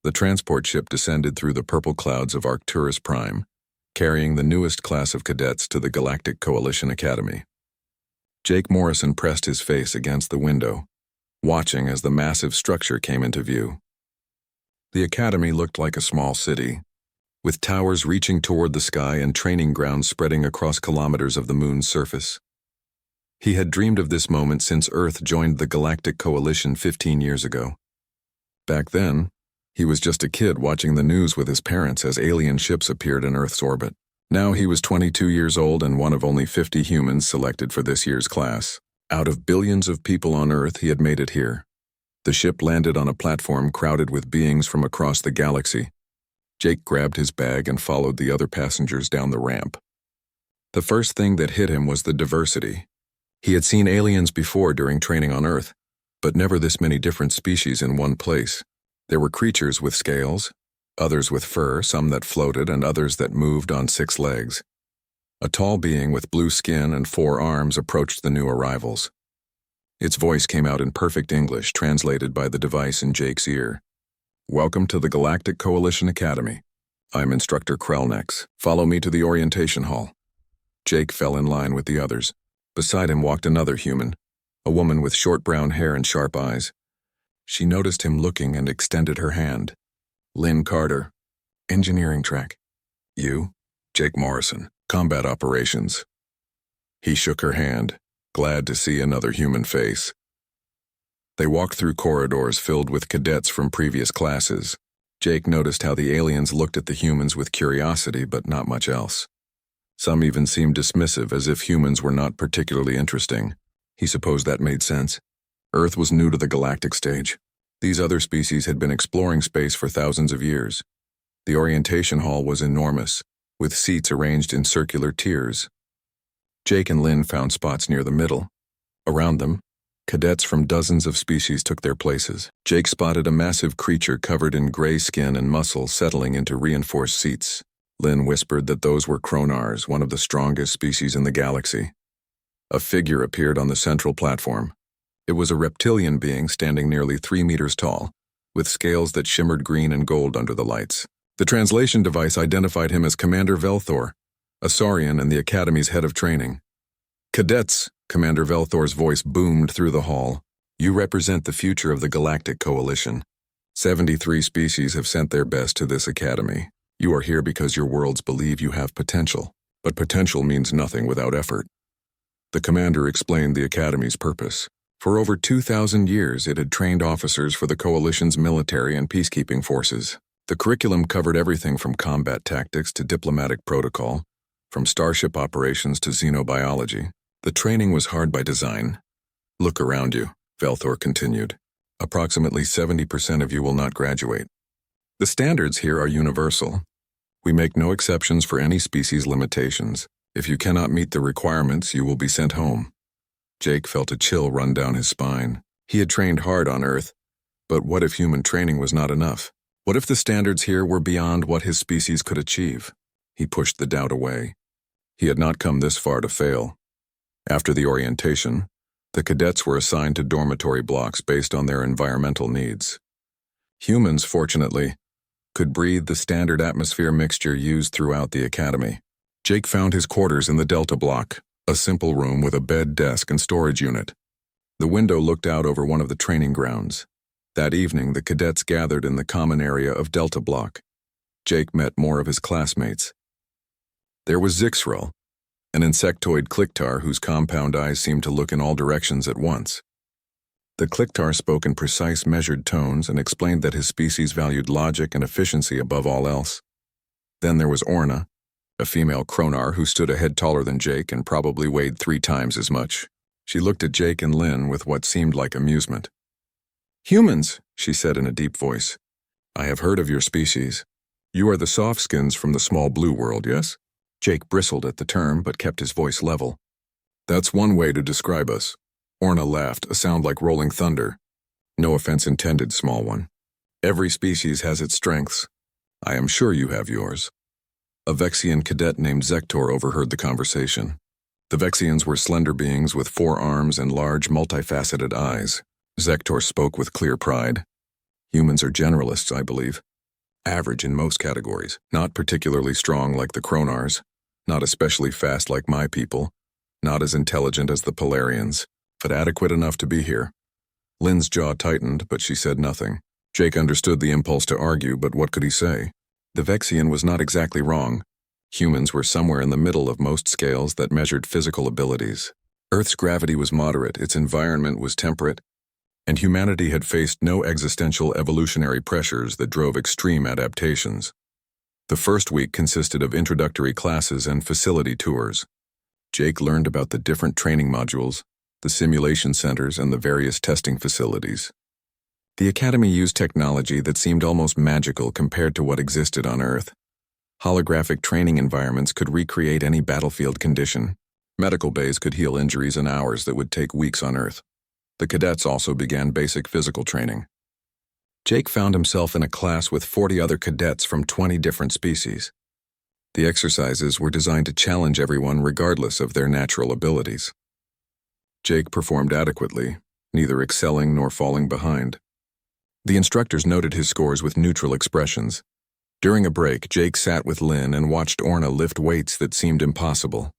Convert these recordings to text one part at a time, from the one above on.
The transport ship descended through the purple clouds of Arcturus Prime, carrying the newest class of cadets to the Galactic Coalition Academy. Jake Morrison pressed his face against the window, watching as the massive structure came into view. The academy looked like a small city, with towers reaching toward the sky and training grounds spreading across kilometers of the moon's surface. He had dreamed of this moment since Earth joined the Galactic Coalition 15 years ago. Back then, he was just a kid watching the news with his parents as alien ships appeared in Earth's orbit. Now he was 22 years old and one of only 50 humans selected for this year's class. Out of billions of people on Earth, he had made it here. The ship landed on a platform crowded with beings from across the galaxy. Jake grabbed his bag and followed the other passengers down the ramp. The first thing that hit him was the diversity. He had seen aliens before during training on Earth, but never this many different species in one place. There were creatures with scales, others with fur, some that floated and others that moved on 6 legs. A tall being with blue skin and 4 arms approached the new arrivals. Its voice came out in perfect English, translated by the device in Jake's ear. "Welcome to the Galactic Coalition Academy. I'm Instructor Krellnex. Follow me to the orientation hall." Jake fell in line with the others. Beside him walked another human, a woman with short brown hair and sharp eyes. She noticed him looking and extended her hand. "Lynn Carter, engineering track." "You?" "Jake Morrison, combat operations." He shook her hand, glad to see another human face. They walked through corridors filled with cadets from previous classes. Jake noticed how the aliens looked at the humans with curiosity but not much else. Some even seemed dismissive, as if humans were not particularly interesting. He supposed that made sense. Earth was new to the galactic stage. These other species had been exploring space for thousands of years. The orientation hall was enormous, with seats arranged in circular tiers. Jake and Lynn found spots near the middle. Around them, cadets from dozens of species took their places. Jake spotted a massive creature covered in gray skin and muscle settling into reinforced seats. Lynn whispered that those were Kronars, one of the strongest species in the galaxy. A figure appeared on the central platform. It was a reptilian being standing nearly 3 meters tall, with scales that shimmered green and gold under the lights. The translation device identified him as Commander Velthor, a Saurian and the Academy's head of training. "Cadets," Commander Velthor's voice boomed through the hall. "You represent the future of the Galactic Coalition. 73 species have sent their best to this academy. You are here because your worlds believe you have potential, but potential means nothing without effort." The commander explained the Academy's purpose. For over 2,000 years, it had trained officers for the Coalition's military and peacekeeping forces. The curriculum covered everything from combat tactics to diplomatic protocol, from starship operations to xenobiology. The training was hard by design. "Look around you," Velthor continued. "Approximately 70% of you will not graduate. The standards here are universal. We make no exceptions for any species limitations. If you cannot meet the requirements, you will be sent home." Jake felt a chill run down his spine. He had trained hard on Earth, but what if human training was not enough? What if the standards here were beyond what his species could achieve? He pushed the doubt away. He had not come this far to fail. After the orientation, the cadets were assigned to dormitory blocks based on their environmental needs. Humans, fortunately, could breathe the standard atmosphere mixture used throughout the academy. Jake found his quarters in the Delta block, a simple room with a bed, desk, and storage unit. The window looked out over one of the training grounds. That evening, the cadets gathered in the common area of Delta block. Jake met more of his classmates. There was Zixrel, an insectoid Clicktar whose compound eyes seemed to look in all directions at once. The Clicktar spoke in precise, measured tones and explained that his species valued logic and efficiency above all else. Then there was Orna, a female Kronar who stood a head taller than Jake and probably weighed 3 times as much. She looked at Jake and Lynn with what seemed like amusement. "Humans," she said in a deep voice. "I have heard of your species. You are the softskins from the small blue world, yes?" Jake bristled at the term but kept his voice level. "That's one way to describe us." Orna laughed, a sound like rolling thunder. "No offense intended, small one. Every species has its strengths. I am sure you have yours." A Vexian cadet named Zektor overheard the conversation. The Vexians were slender beings with 4 arms and large, multifaceted eyes. Zektor spoke with clear pride. "Humans are generalists, I believe. Average in most categories, not particularly strong like the Kronars, not especially fast like my people, not as intelligent as the Polarians, but adequate enough to be here. Lynn's jaw tightened, but she said nothing. Jake understood the impulse to argue, but what could he say? The Vexian was not exactly wrong. Humans were somewhere in the middle of most scales that measured physical abilities. Earth's gravity was moderate, its environment was temperate, and humanity had faced no existential evolutionary pressures that drove extreme adaptations. The first week consisted of introductory classes and facility tours. Jake learned about the different training modules, the simulation centers, and the various testing facilities. The Academy used technology that seemed almost magical compared to what existed on Earth. Holographic training environments could recreate any battlefield condition. Medical bays could heal injuries in hours that would take weeks on Earth. The cadets also began basic physical training. Jake found himself in a class with 40 other cadets from 20 different species. The exercises were designed to challenge everyone regardless of their natural abilities. Jake performed adequately, neither excelling nor falling behind. The instructors noted his scores with neutral expressions. During a break, Jake sat with Lynn and watched Orna lift weights that seemed impossible.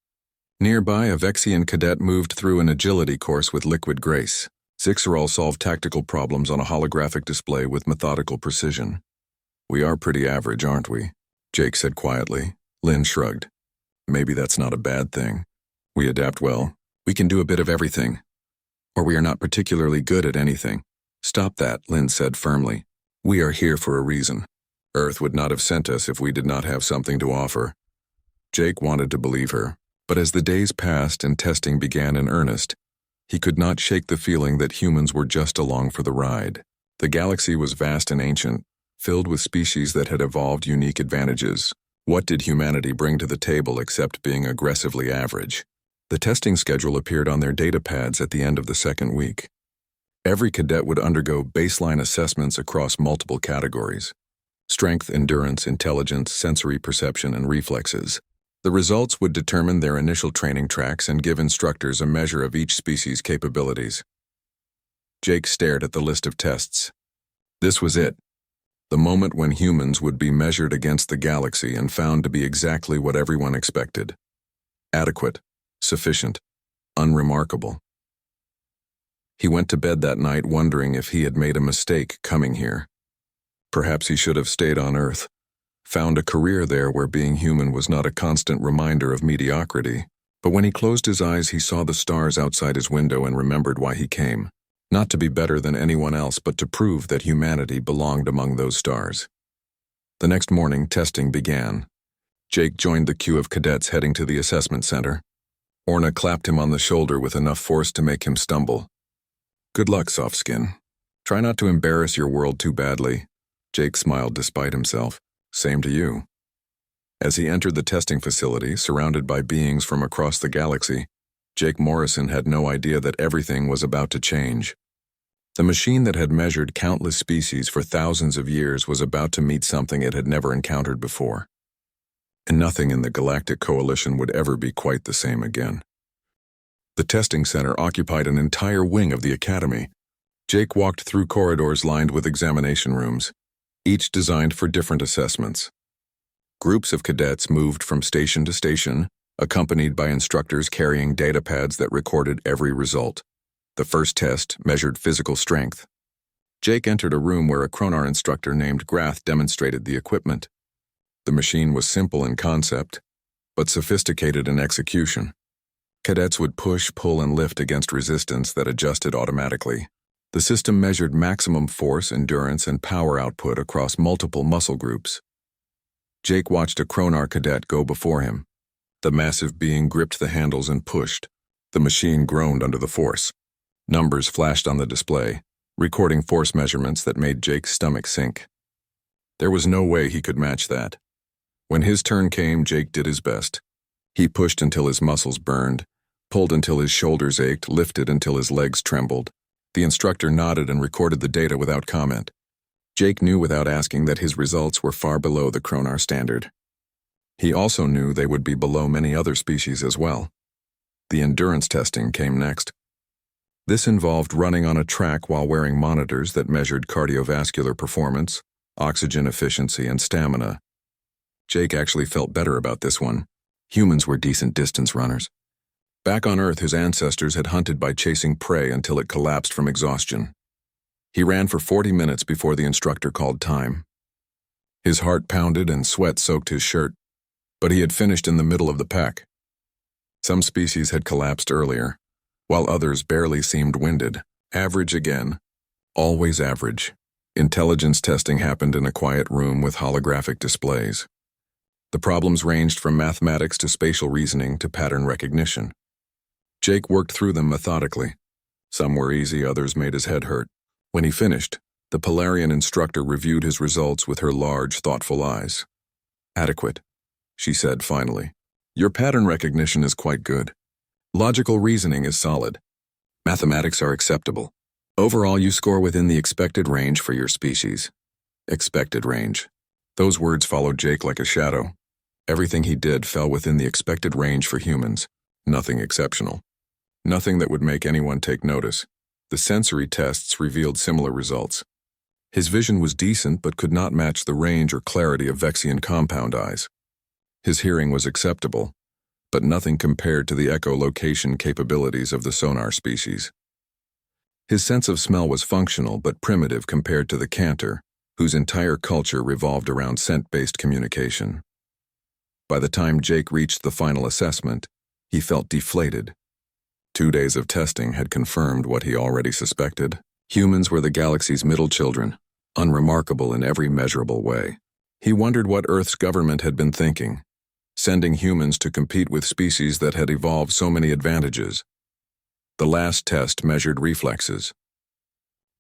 Nearby, a Vexian cadet moved through an agility course with liquid grace. Zixaral solved tactical problems on a holographic display with methodical precision. "We are pretty average, aren't we?" Jake said quietly. Lynn shrugged. "Maybe that's not a bad thing. We adapt well. We can do a bit of everything. Or we are not particularly good at anything." "Stop that," Lynn said firmly. "We are here for a reason. Earth would not have sent us if we did not have something to offer." Jake wanted to believe her, but as the days passed and testing began in earnest, he could not shake the feeling that humans were just along for the ride. The galaxy was vast and ancient, filled with species that had evolved unique advantages. What did humanity bring to the table except being aggressively average? The testing schedule appeared on their data pads at the end of the second week. Every cadet would undergo baseline assessments across multiple categories: strength, endurance, intelligence, sensory perception, and reflexes. The results would determine their initial training tracks and give instructors a measure of each species' capabilities. Jake stared at the list of tests. This was it. The moment when humans would be measured against the galaxy and found to be exactly what everyone expected: adequate, sufficient, unremarkable. He went to bed that night wondering if he had made a mistake coming here. Perhaps he should have stayed on Earth, found a career there where being human was not a constant reminder of mediocrity. But when he closed his eyes, he saw the stars outside his window and remembered why he came. Not to be better than anyone else, but to prove that humanity belonged among those stars. The next morning, testing began. Jake joined the queue of cadets heading to the assessment center. Orna clapped him on the shoulder with enough force to make him stumble. "Good luck, soft skin. Try not to embarrass your world too badly." Jake smiled despite himself. "Same to you." As he entered the testing facility, surrounded by beings from across the galaxy, Jake Morrison had no idea that everything was about to change. The machine that had measured countless species for thousands of years was about to meet something it had never encountered before. And nothing in the Galactic Coalition would ever be quite the same again. The testing center occupied an entire wing of the Academy. Jake walked through corridors lined with examination rooms, each designed for different assessments. Groups of cadets moved from station to station, accompanied by instructors carrying data pads that recorded every result. The first test measured physical strength. Jake entered a room where a Kronar instructor named Grath demonstrated the equipment. The machine was simple in concept, but sophisticated in execution. Cadets would push, pull, and lift against resistance that adjusted automatically. The system measured maximum force, endurance, and power output across multiple muscle groups. Jake watched a Kronar cadet go before him. The massive being gripped the handles and pushed. The machine groaned under the force. Numbers flashed on the display, recording force measurements that made Jake's stomach sink. There was no way he could match that. When his turn came, Jake did his best. He pushed until his muscles burned, pulled until his shoulders ached, lifted until his legs trembled. The instructor nodded and recorded the data without comment. Jake knew without asking that his results were far below the Kronar standard. He also knew they would be below many other species as well. The endurance testing came next. This involved running on a track while wearing monitors that measured cardiovascular performance, oxygen efficiency, and stamina. Jake actually felt better about this one. Humans were decent distance runners. Back on Earth, his ancestors had hunted by chasing prey until it collapsed from exhaustion. He ran for 40 minutes before the instructor called time. His heart pounded and sweat soaked his shirt, but he had finished in the middle of the pack. Some species had collapsed earlier, while others barely seemed winded. Average again. Always average. Intelligence testing happened in a quiet room with holographic displays. The problems ranged from mathematics to spatial reasoning to pattern recognition. Jake worked through them methodically. Some were easy, others made his head hurt. When he finished, the Polarian instructor reviewed his results with her large, thoughtful eyes. "Adequate," she said finally. "Your pattern recognition is quite good. Logical reasoning is solid. Mathematics are acceptable. Overall, you score within the expected range for your species." Expected range. Those words followed Jake like a shadow. Everything he did fell within the expected range for humans. Nothing exceptional. Nothing that would make anyone take notice. The sensory tests revealed similar results. His vision was decent but could not match the range or clarity of Vexian compound eyes. His hearing was acceptable, but nothing compared to the echolocation capabilities of the sonar species. His sense of smell was functional but primitive compared to the Cantor, whose entire culture revolved around scent-based communication. By the time Jake reached the final assessment, he felt deflated. 2 days of testing had confirmed what he already suspected. Humans were the galaxy's middle children, unremarkable in every measurable way. He wondered what Earth's government had been thinking, sending humans to compete with species that had evolved so many advantages. The last test measured reflexes.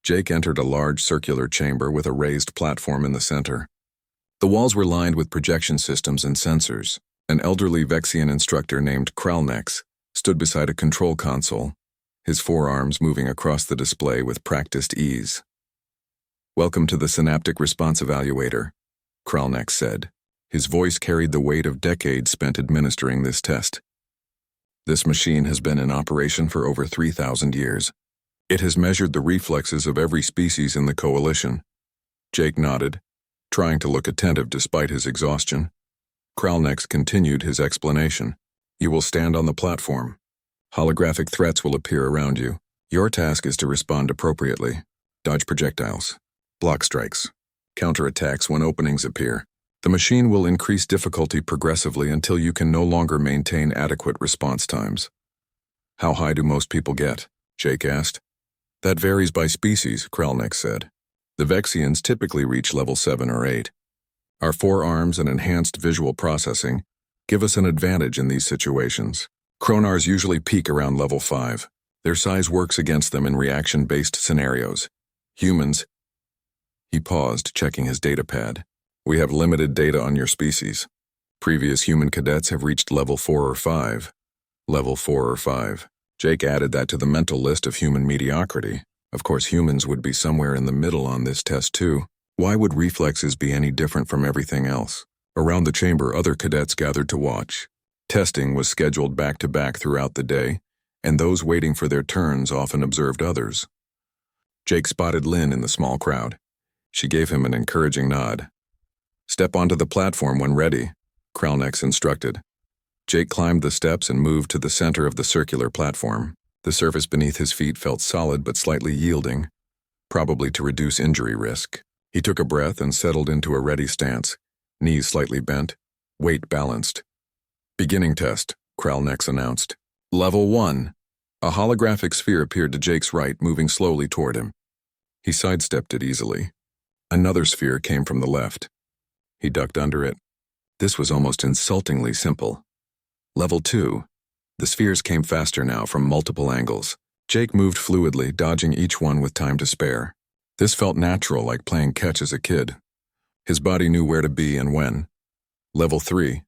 Jake entered a large circular chamber with a raised platform in the center. The walls were lined with projection systems and sensors. An elderly Vexian instructor named Kralnex stood beside a control console, his forearms moving across the display with practiced ease. "Welcome to the Synaptic Response Evaluator," Kralnex said. His voice carried the weight of decades spent administering this test. "This machine has been in operation for over 3,000 years. It has measured the reflexes of every species in the Coalition." Jake nodded, trying to look attentive despite his exhaustion. Kralnex continued his explanation. "You will stand on the platform. Holographic threats will appear around you. Your task is to respond appropriately. Dodge projectiles, block strikes, counterattacks when openings appear. The machine will increase difficulty progressively until you can no longer maintain adequate response times." "How high do most people get?" Jake asked. "That varies by species," Kralnex said. "The Vexians typically reach level 7 or 8. Our forearms and enhanced visual processing give us an advantage in these situations. Kronars usually peak around level 5. Their size works against them in reaction-based scenarios. Humans—" He paused, checking his datapad. "We have limited data on your species. Previous human cadets have reached level 4 or 5. Level 4 or 5. Jake added that to the mental list of human mediocrity. Of course, humans would be somewhere in the middle on this test too. Why would reflexes be any different from everything else? Around the chamber, other cadets gathered to watch. Testing was scheduled back-to-back throughout the day, and those waiting for their turns often observed others. Jake spotted Lynn in the small crowd. She gave him an encouraging nod. "Step onto the platform when ready," Kralnex instructed. Jake climbed the steps and moved to the center of the circular platform. The surface beneath his feet felt solid but slightly yielding, probably to reduce injury risk. He took a breath and settled into a ready stance, knees slightly bent, weight balanced. "Beginning test," Kralnex announced. "Level 1. A holographic sphere appeared to Jake's right, moving slowly toward him. He sidestepped it easily. Another sphere came from the left. He ducked under it. This was almost insultingly simple. Level 2. The spheres came faster now from multiple angles. Jake moved fluidly, dodging each one with time to spare. This felt natural, like playing catch as a kid. His body knew where to be and when. Level 3.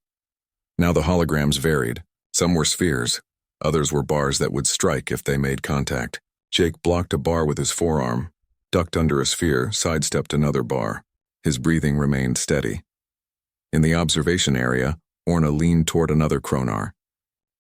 Now the holograms varied. Some were spheres. Others were bars that would strike if they made contact. Jake blocked a bar with his forearm, ducked under a sphere, sidestepped another bar. His breathing remained steady. In the observation area, Orna leaned toward another Kronar.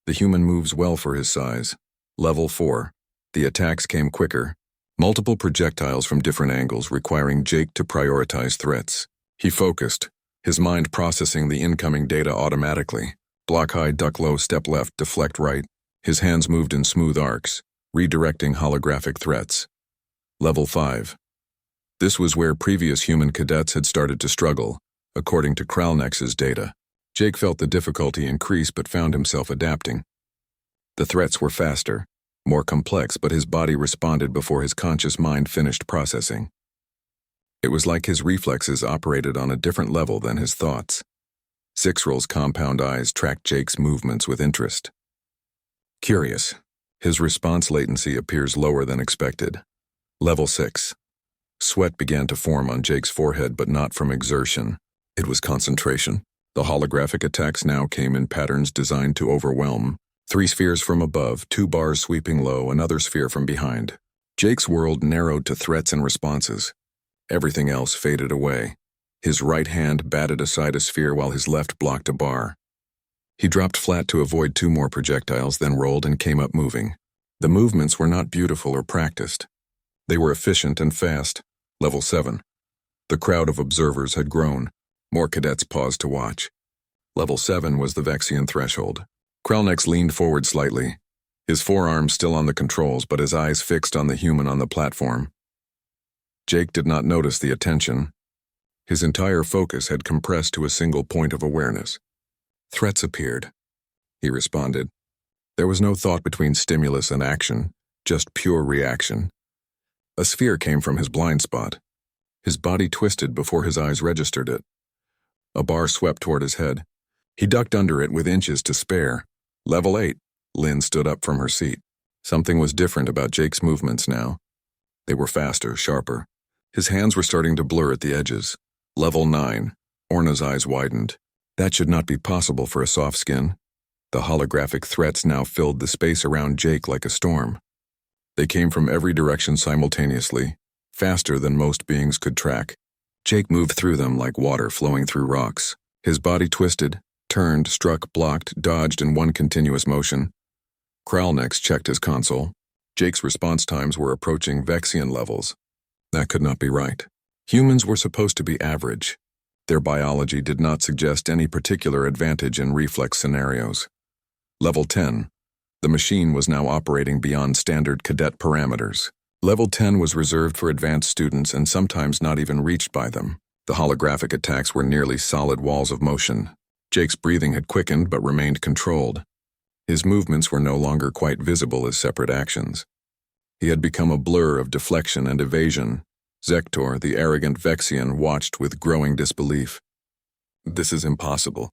The human moves well for his size. Level 4. The attacks came quicker, multiple projectiles from different angles requiring Jake to prioritize threats. He focused, his mind processing the incoming data automatically. Block high, duck low, step left, deflect right. His hands moved in smooth arcs, redirecting holographic threats. Level 5. This was where previous human cadets had started to struggle, according to Kralnex's data. Jake felt the difficulty increase but found himself adapting. The threats were faster, more complex, but his body responded before his conscious mind finished processing. It was like his reflexes operated on a different level than his thoughts. Sixrel's compound eyes tracked Jake's movements with interest. Curious, his response latency appears lower than expected. Level 6. Sweat began to form on Jake's forehead, but not from exertion. It was concentration. The holographic attacks now came in patterns designed to overwhelm. 3 spheres from above, 2 bars sweeping low, another sphere from behind. Jake's world narrowed to threats and responses. Everything else faded away. His right hand batted aside a sphere while his left blocked a bar. He dropped flat to avoid 2 more projectiles, then rolled and came up moving. The movements were not beautiful or practiced. They were efficient and fast. Level 7. The crowd of observers had grown. More cadets paused to watch. Level 7 was the Vexian threshold. Kralnex leaned forward slightly, his forearms still on the controls but his eyes fixed on the human on the platform. Jake did not notice the attention. His entire focus had compressed to a single point of awareness. Threats appeared. He responded. There was no thought between stimulus and action, just pure reaction. A sphere came from his blind spot. His body twisted before his eyes registered it. A bar swept toward his head. He ducked under it with inches to spare. Level 8. Lynn stood up from her seat. Something was different about Jake's movements now. They were faster, sharper. His hands were starting to blur at the edges. Level 9. Orna's eyes widened. That should not be possible for a soft skin. The holographic threats now filled the space around Jake like a storm. They came from every direction simultaneously, faster than most beings could track. Jake moved through them like water flowing through rocks. His body twisted, turned, struck, blocked, dodged in one continuous motion. Kralnex checked his console. Jake's response times were approaching Vexian levels. That could not be right. Humans were supposed to be average. Their biology did not suggest any particular advantage in reflex scenarios. Level 10. The machine was now operating beyond standard cadet parameters. Level 10 was reserved for advanced students and sometimes not even reached by them. The holographic attacks were nearly solid walls of motion. Jake's breathing had quickened but remained controlled. His movements were no longer quite visible as separate actions. He had become a blur of deflection and evasion. Zektor, the arrogant Vexian, watched with growing disbelief. This is impossible.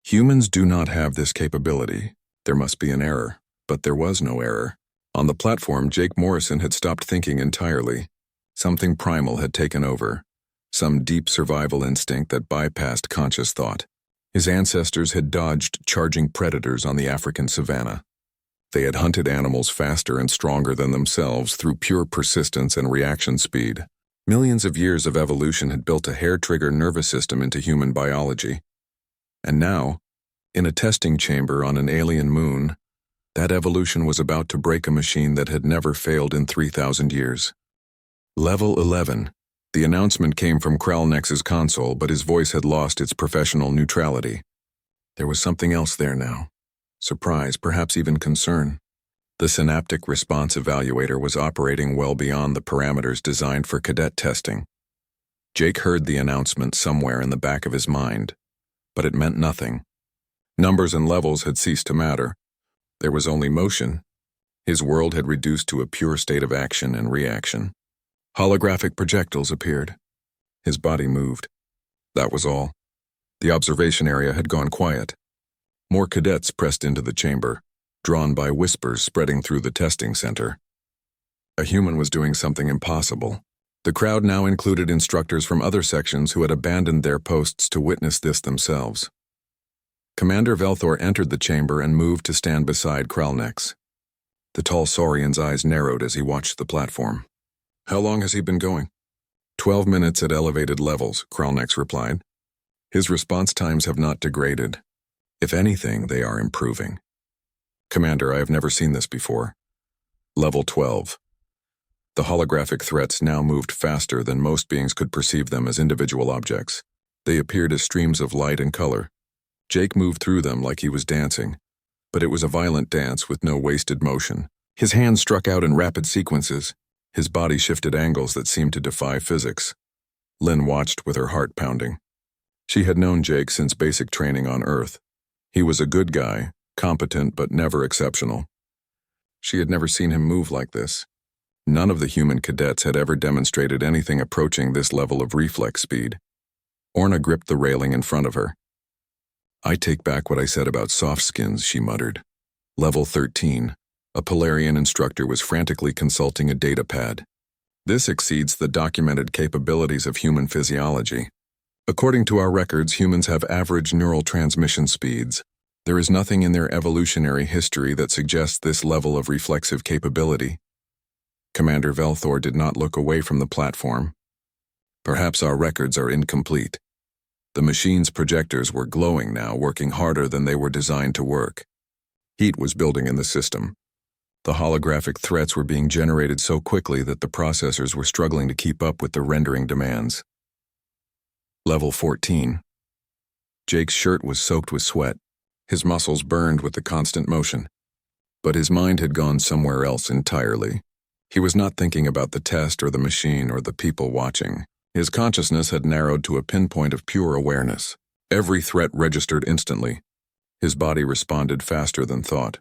Humans do not have this capability. There must be an error. But there was no error. On the platform, Jake Morrison had stopped thinking entirely. Something primal had taken over. Some deep survival instinct that bypassed conscious thought. His ancestors had dodged charging predators on the African savanna. They had hunted animals faster and stronger than themselves through pure persistence and reaction speed. Millions of years of evolution had built a hair-trigger nervous system into human biology. And now, in a testing chamber on an alien moon, that evolution was about to break a machine that had never failed in 3,000 years. Level 11. The announcement came from Kralnex's console, but his voice had lost its professional neutrality. There was something else there now. Surprise, perhaps even concern. The synaptic response evaluator was operating well beyond the parameters designed for cadet testing. Jake heard the announcement somewhere in the back of his mind, but it meant nothing. Numbers and levels had ceased to matter. There was only motion. His world had reduced to a pure state of action and reaction. Holographic projectiles appeared. His body moved. That was all. The observation area had gone quiet. More cadets pressed into the chamber, drawn by whispers spreading through the testing center. A human was doing something impossible. The crowd now included instructors from other sections who had abandoned their posts to witness this themselves. Commander Velthor entered the chamber and moved to stand beside Kralnex. The tall Saurian's eyes narrowed as he watched the platform. How long has he been going? 12 minutes at elevated levels, Kralnex replied. His response times have not degraded. If anything, they are improving. Commander, I have never seen this before. Level 12. The holographic threats now moved faster than most beings could perceive them as individual objects. They appeared as streams of light and color. Jake moved through them like he was dancing, but it was a violent dance with no wasted motion. His hands struck out in rapid sequences. His body shifted angles that seemed to defy physics. Lynn watched with her heart pounding. She had known Jake since basic training on Earth. He was a good guy, competent but never exceptional. She had never seen him move like this. None of the human cadets had ever demonstrated anything approaching this level of reflex speed. Orna gripped the railing in front of her. "I take back what I said about soft skins," she muttered. Level 13. A Polarian instructor was frantically consulting a data pad. This exceeds the documented capabilities of human physiology. According to our records, humans have average neural transmission speeds. There is nothing in their evolutionary history that suggests this level of reflexive capability. Commander Velthor did not look away from the platform. Perhaps our records are incomplete. The machine's projectors were glowing now, working harder than they were designed to work. Heat was building in the system. The holographic threats were being generated so quickly that the processors were struggling to keep up with the rendering demands. Level 14. Jake's shirt was soaked with sweat. His muscles burned with the constant motion. But his mind had gone somewhere else entirely. He was not thinking about the test or the machine or the people watching. His consciousness had narrowed to a pinpoint of pure awareness. Every threat registered instantly. His body responded faster than thought.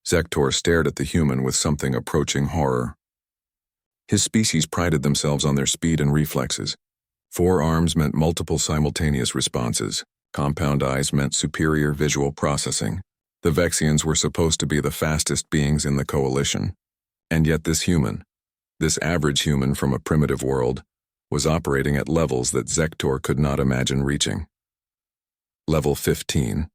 Zektor stared at the human with something approaching horror. His species prided themselves on their speed and reflexes. 4 arms meant multiple simultaneous responses. Compound eyes meant superior visual processing. The Vexians were supposed to be the fastest beings in the coalition. And yet this human, this average human from a primitive world, was operating at levels that Zektor could not imagine reaching. Level 15.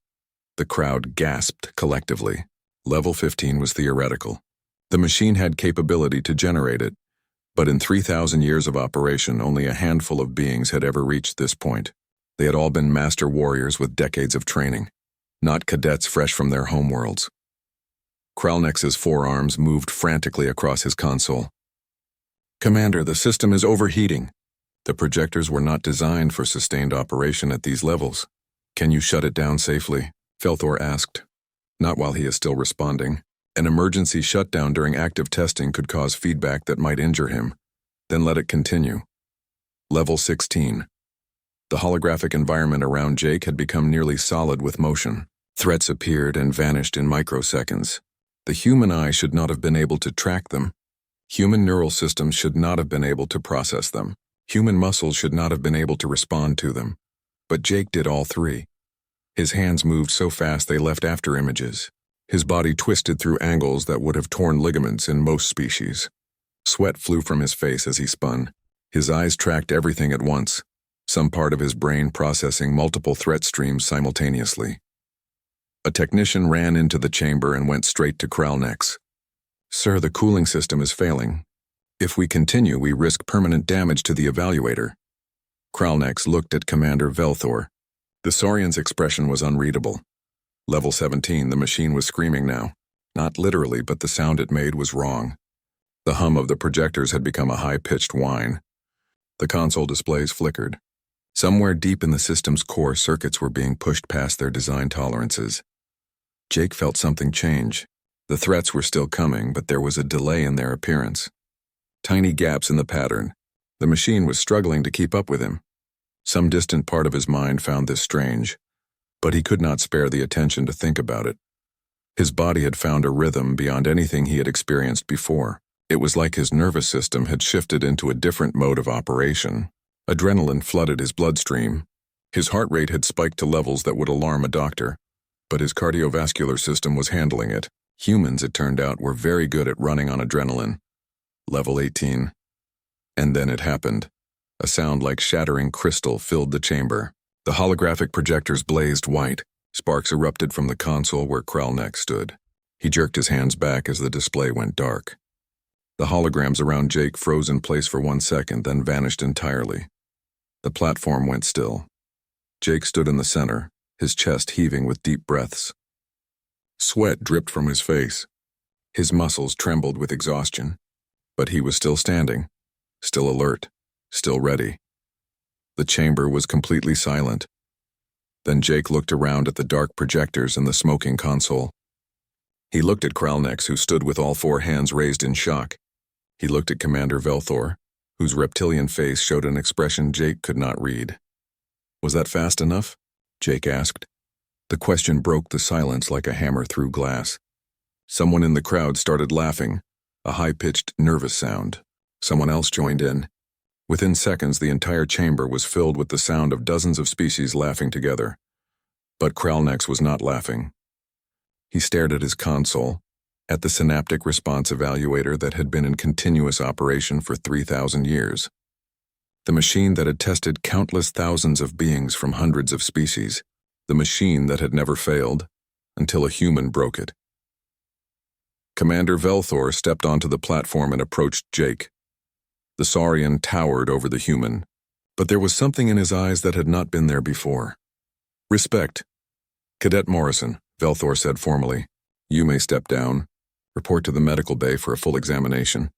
The crowd gasped collectively. Level 15 was theoretical. The machine had capability to generate it, but in 3,000 years of operation, only a handful of beings had ever reached this point. They had all been master warriors with decades of training, not cadets fresh from their homeworlds. Kralnex's forearms moved frantically across his console. "Commander, the system is overheating." The projectors were not designed for sustained operation at these levels. "Can you shut it down safely?" Velthor asked. "Not while he is still responding. An emergency shutdown during active testing could cause feedback that might injure him. Then let it continue." Level 16. The holographic environment around Jake had become nearly solid with motion. Threats appeared and vanished in microseconds. The human eye should not have been able to track them. Human neural systems should not have been able to process them. Human muscles should not have been able to respond to them. But Jake did all 3. His hands moved so fast they left after images. His body twisted through angles that would have torn ligaments in most species. Sweat flew from his face as he spun. His eyes tracked everything at once, some part of his brain processing multiple threat streams simultaneously. A technician ran into the chamber and went straight to Kralnex. "Sir, the cooling system is failing. If we continue, we risk permanent damage to the evaluator." Kralnex looked at Commander Velthor. The Saurian's expression was unreadable. Level 17, the machine was screaming now. Not literally, but the sound it made was wrong. The hum of the projectors had become a high-pitched whine. The console displays flickered. Somewhere deep in the system's core, circuits were being pushed past their design tolerances. Jake felt something change. The threats were still coming, but there was a delay in their appearance. Tiny gaps in the pattern. The machine was struggling to keep up with him. Some distant part of his mind found this strange, but he could not spare the attention to think about it. His body had found a rhythm beyond anything he had experienced before. It was like his nervous system had shifted into a different mode of operation. Adrenaline flooded his bloodstream. His heart rate had spiked to levels that would alarm a doctor, but his cardiovascular system was handling it. Humans, it turned out, were very good at running on adrenaline. Level 18. And then it happened. A sound like shattering crystal filled the chamber. The holographic projectors blazed white. Sparks erupted from the console where Kralnex stood. He jerked his hands back as the display went dark. The holograms around Jake froze in place for 1 second, then vanished entirely. The platform went still. Jake stood in the center, his chest heaving with deep breaths. Sweat dripped from his face. His muscles trembled with exhaustion. But he was still standing, still alert, still ready. The chamber was completely silent. Then Jake looked around at the dark projectors and the smoking console. He looked at Kralnex, who stood with all four hands raised in shock. He looked at Commander Velthor, whose reptilian face showed an expression Jake could not read. "Was that fast enough?" Jake asked. The question broke the silence like a hammer through glass. Someone in the crowd started laughing, a high-pitched, nervous sound. Someone else joined in. Within seconds, the entire chamber was filled with the sound of dozens of species laughing together. But Kralnex was not laughing. He stared at his console, at the synaptic response evaluator that had been in continuous operation for 3,000 years. The machine that had tested countless thousands of beings from hundreds of species. The machine that had never failed, until a human broke it. Commander Velthor stepped onto the platform and approached Jake. The Saurian towered over the human, but there was something in his eyes that had not been there before. "Respect. Cadet Morrison," Velthor said formally. "You may step down. Report to the medical bay for a full examination."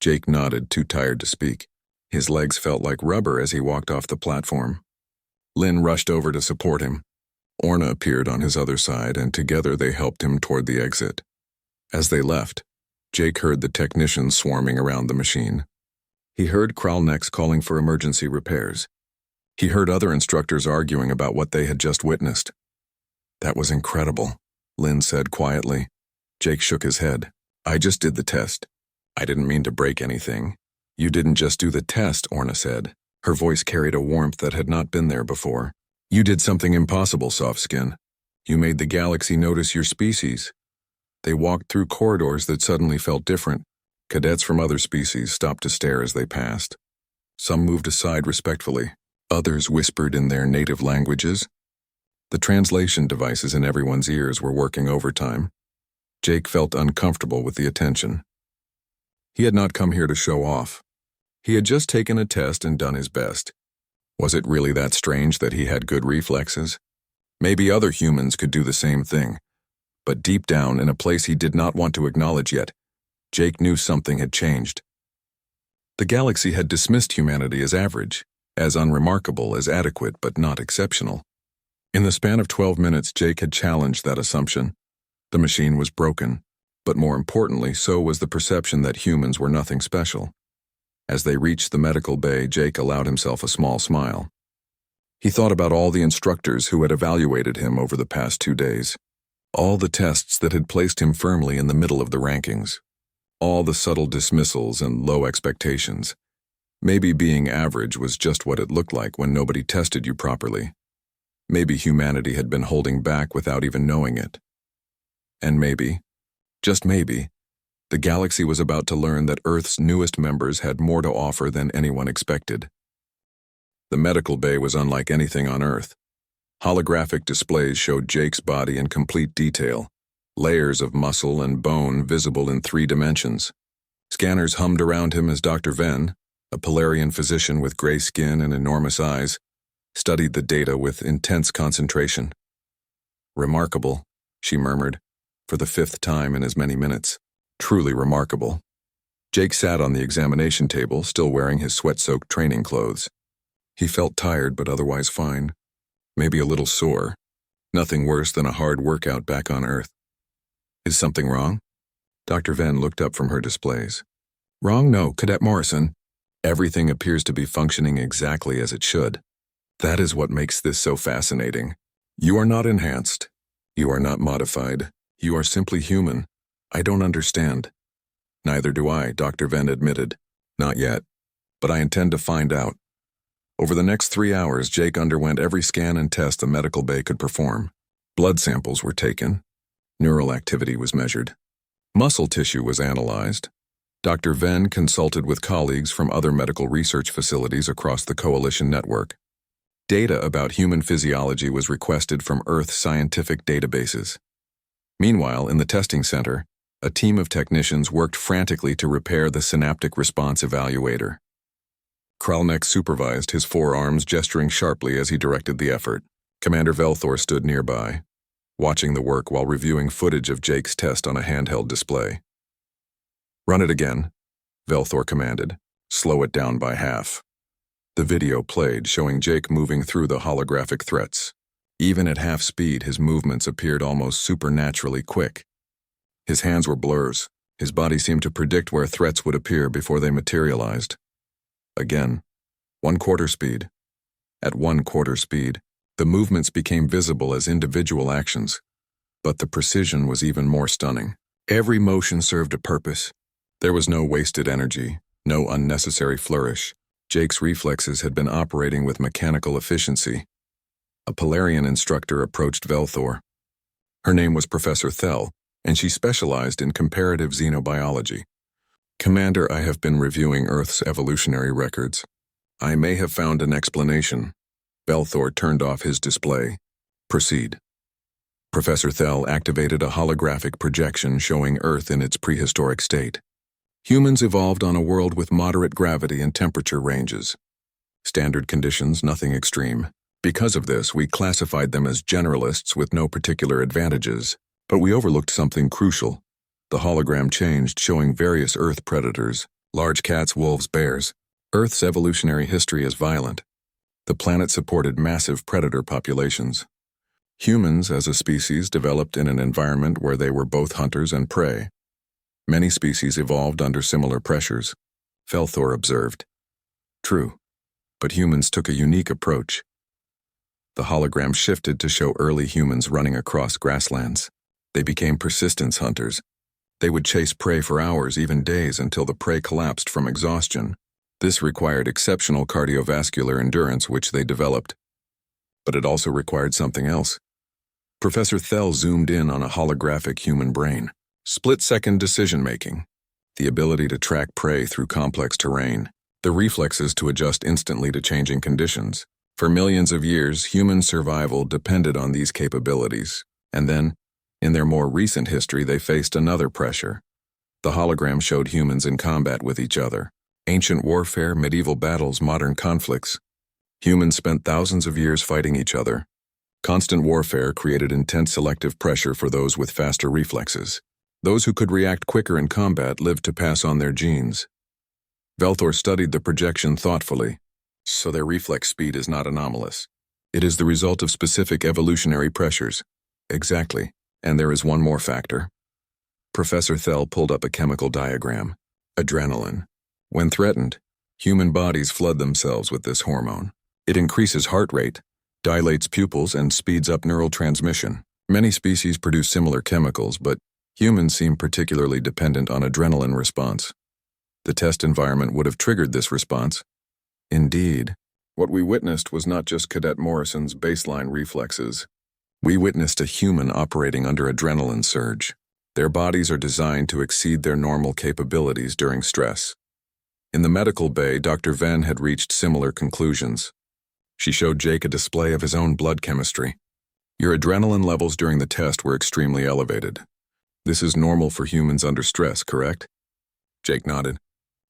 Jake nodded, too tired to speak. His legs felt like rubber as he walked off the platform. Lynn rushed over to support him. Orna appeared on his other side, and together they helped him toward the exit. As they left, Jake heard the technicians swarming around the machine. He heard Kralnex calling for emergency repairs. He heard other instructors arguing about what they had just witnessed. "That was incredible," Lynn said quietly. Jake shook his head. "I just did the test. I didn't mean to break anything." "You didn't just do the test," Orna said. Her voice carried a warmth that had not been there before. "You did something impossible, Softskin. You made the galaxy notice your species." They walked through corridors that suddenly felt different. Cadets from other species stopped to stare as they passed. Some moved aside respectfully. Others whispered in their native languages. The translation devices in everyone's ears were working overtime. Jake felt uncomfortable with the attention. He had not come here to show off. He had just taken a test and done his best. Was it really that strange that he had good reflexes? Maybe other humans could do the same thing. But deep down, in a place he did not want to acknowledge yet, Jake knew something had changed. The galaxy had dismissed humanity as average, as unremarkable as adequate but not exceptional. In the span of 12 minutes, Jake had challenged that assumption. The machine was broken, but more importantly, so was the perception that humans were nothing special. As they reached the medical bay, Jake allowed himself a small smile. He thought about all the instructors who had evaluated him over the past 2 days. All the tests that had placed him firmly in the middle of the rankings. All the subtle dismissals and low expectations. Maybe being average was just what it looked like when nobody tested you properly. Maybe humanity had been holding back without even knowing it. And maybe, just maybe, the galaxy was about to learn that Earth's newest members had more to offer than anyone expected. The medical bay was unlike anything on Earth. Holographic displays showed Jake's body in complete detail, layers of muscle and bone visible in 3 dimensions. Scanners hummed around him as Dr. Venn, a Polarian physician with gray skin and enormous eyes, studied the data with intense concentration. "Remarkable," she murmured, for the 5th time in as many minutes. "Truly remarkable." Jake sat on the examination table, still wearing his sweat-soaked training clothes. He felt tired but otherwise fine. Maybe a little sore. Nothing worse than a hard workout back on Earth. "Is something wrong?" Dr. Venn looked up from her displays. "Wrong? No, Cadet Morrison. Everything appears to be functioning exactly as it should. That is what makes this so fascinating. You are not enhanced. You are not modified. You are simply human. I don't understand." "Neither do I," Dr. Venn admitted. "Not yet. But I intend to find out." Over the next 3 hours, Jake underwent every scan and test the medical bay could perform. Blood samples were taken. Neural activity was measured. Muscle tissue was analyzed. Dr. Venn consulted with colleagues from other medical research facilities across the Coalition network. Data about human physiology was requested from Earth scientific databases. Meanwhile, in the testing center, a team of technicians worked frantically to repair the synaptic response evaluator. Kralnex supervised, his forearms gesturing sharply as he directed the effort. Commander Velthor stood nearby, watching the work while reviewing footage of Jake's test on a handheld display. "Run it again," Velthor commanded. Slow it down by half. The video played, showing Jake moving through the holographic threats. Even at half speed, his movements appeared almost supernaturally quick. His hands were blurs. His body seemed to predict where threats would appear before they materialized. Again, 1/4 speed. At 1/4 speed, the movements became visible as individual actions, but the precision was even more stunning. Every motion served a purpose. There was no wasted energy, no unnecessary flourish. Jake's reflexes had been operating with mechanical efficiency. A Polarian instructor approached Velthor. Her name was Professor Thel, and she specialized in comparative xenobiology. Commander, I have been reviewing Earth's evolutionary records. I may have found an explanation. Velthor turned off his display. Proceed. Professor Thel activated a holographic projection showing Earth in its prehistoric state. Humans evolved on a world with moderate gravity and temperature ranges. Standard conditions, nothing extreme. Because of this, we classified them as generalists with no particular advantages. But we overlooked something crucial. The hologram changed, showing various Earth predators, large cats, wolves, bears. Earth's evolutionary history is violent. The planet supported massive predator populations. Humans, as a species, developed in an environment where they were both hunters and prey. Many species evolved under similar pressures, Velthor observed. True, but humans took a unique approach. The hologram shifted to show early humans running across grasslands. They became persistence hunters. They would chase prey for hours, even days, until the prey collapsed from exhaustion. This required exceptional cardiovascular endurance, which they developed. But it also required something else. Professor Thel zoomed in on a holographic human brain. Split-second decision-making. The ability to track prey through complex terrain. The reflexes to adjust instantly to changing conditions. For millions of years, human survival depended on these capabilities. And then, in their more recent history, they faced another pressure. The hologram showed humans in combat with each other. Ancient warfare, medieval battles, modern conflicts. Humans spent thousands of years fighting each other. Constant warfare created intense selective pressure for those with faster reflexes. Those who could react quicker in combat lived to pass on their genes. Velthor studied the projection thoughtfully. So their reflex speed is not anomalous. It is the result of specific evolutionary pressures. Exactly. And there is one more factor. Professor Thel pulled up a chemical diagram. Adrenaline. When threatened, human bodies flood themselves with this hormone. It increases heart rate, dilates pupils, and speeds up neural transmission. Many species produce similar chemicals, but humans seem particularly dependent on adrenaline response. The test environment would have triggered this response. Indeed, what we witnessed was not just Cadet Morrison's baseline reflexes. We witnessed a human operating under adrenaline surge. Their bodies are designed to exceed their normal capabilities during stress. In the medical bay, Dr. Venn had reached similar conclusions. She showed Jake a display of his own blood chemistry. Your adrenaline levels during the test were extremely elevated. This is normal for humans under stress, correct? Jake nodded.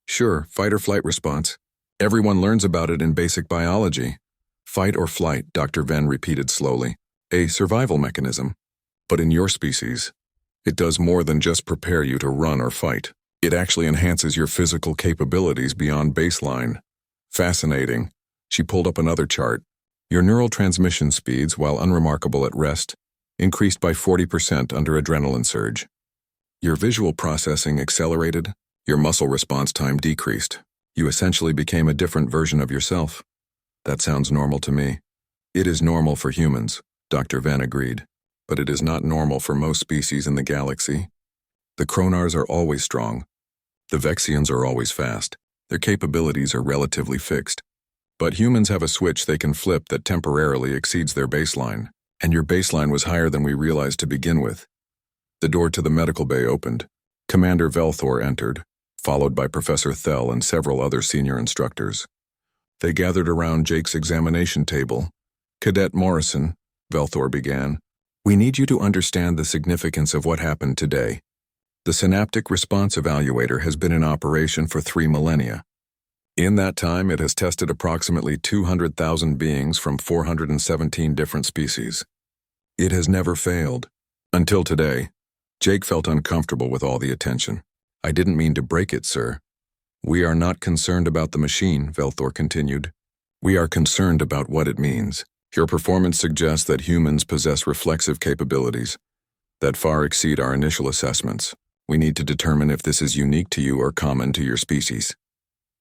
Sure, fight or flight response. Everyone learns about it in basic biology. Fight or flight, Dr. Venn repeated slowly. A survival mechanism. But in your species, it does more than just prepare you to run or fight. It actually enhances your physical capabilities beyond baseline. Fascinating. She pulled up another chart. Your neural transmission speeds, while unremarkable at rest, increased by 40% under adrenaline surge. Your visual processing accelerated, your muscle response time decreased. You essentially became a different version of yourself. That sounds normal to me. It is normal for humans, Dr. Venn agreed, but it is not normal for most species in the galaxy. The Kronars are always strong. The Vexians are always fast. Their capabilities are relatively fixed. But humans have a switch they can flip that temporarily exceeds their baseline, and your baseline was higher than we realized to begin with. The door to the medical bay opened. Commander Velthor entered, followed by Professor Thel and several other senior instructors. They gathered around Jake's examination table. Cadet Morrison, Velthor began, we need you to understand the significance of what happened today. The Synaptic Response Evaluator has been in operation for 3 millennia. In that time, it has tested approximately 200,000 beings from 417 different species. It has never failed. Until today, Jake felt uncomfortable with all the attention. I didn't mean to break it, sir. We are not concerned about the machine, Velthor continued. We are concerned about what it means. Your performance suggests that humans possess reflexive capabilities that far exceed our initial assessments. We need to determine if this is unique to you or common to your species.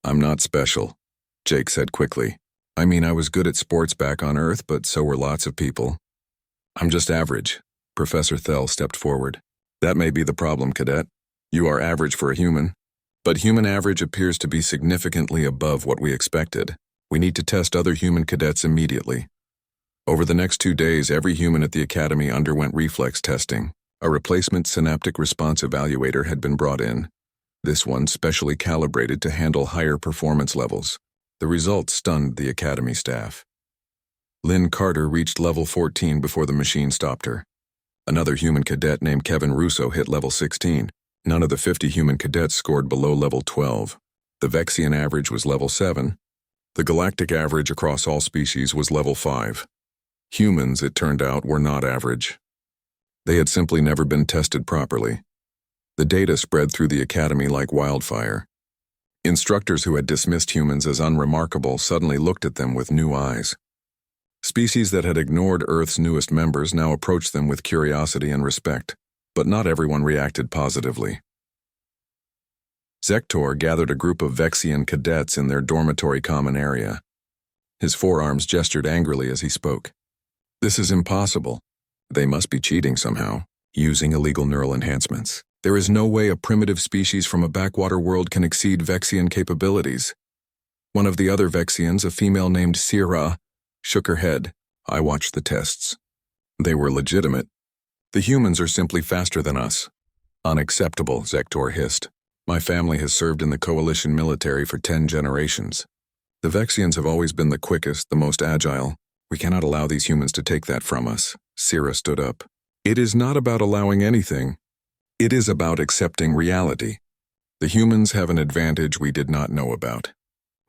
I'm not special, Jake said quickly. I mean, I was good at sports back on Earth, but so were lots of people. I'm just average. Professor Thel stepped forward. That may be the problem, Cadet. You are average for a human. But human average appears to be significantly above what we expected. We need to test other human cadets immediately. Over the next 2 days, every human at the Academy underwent reflex testing. A replacement synaptic response evaluator had been brought in. This one specially calibrated to handle higher performance levels. The results stunned the Academy staff. Lynn Carter reached level 14 before the machine stopped her. Another human cadet named Kevin Russo hit level 16. None of the 50 human cadets scored below level 12. The Vexian average was level 7. The galactic average across all species was level 5. Humans, it turned out, were not average. They had simply never been tested properly. The data spread through the Academy like wildfire. Instructors who had dismissed humans as unremarkable suddenly looked at them with new eyes. Species that had ignored Earth's newest members now approached them with curiosity and respect, but not everyone reacted positively. Zektor gathered a group of Vexian cadets in their dormitory common area. His forearms gestured angrily as he spoke. This is impossible. They must be cheating somehow, using illegal neural enhancements. There is no way a primitive species from a backwater world can exceed Vexian capabilities. One of the other Vexians, a female named Sierra, shook her head. I watched the tests. They were legitimate. The humans are simply faster than us. Unacceptable, Zektor hissed. My family has served in the Coalition military for 10 generations. The Vexians have always been the quickest, the most agile. We cannot allow these humans to take that from us. Sierra stood up. It is not about allowing anything. It is about accepting reality. The humans have an advantage we did not know about.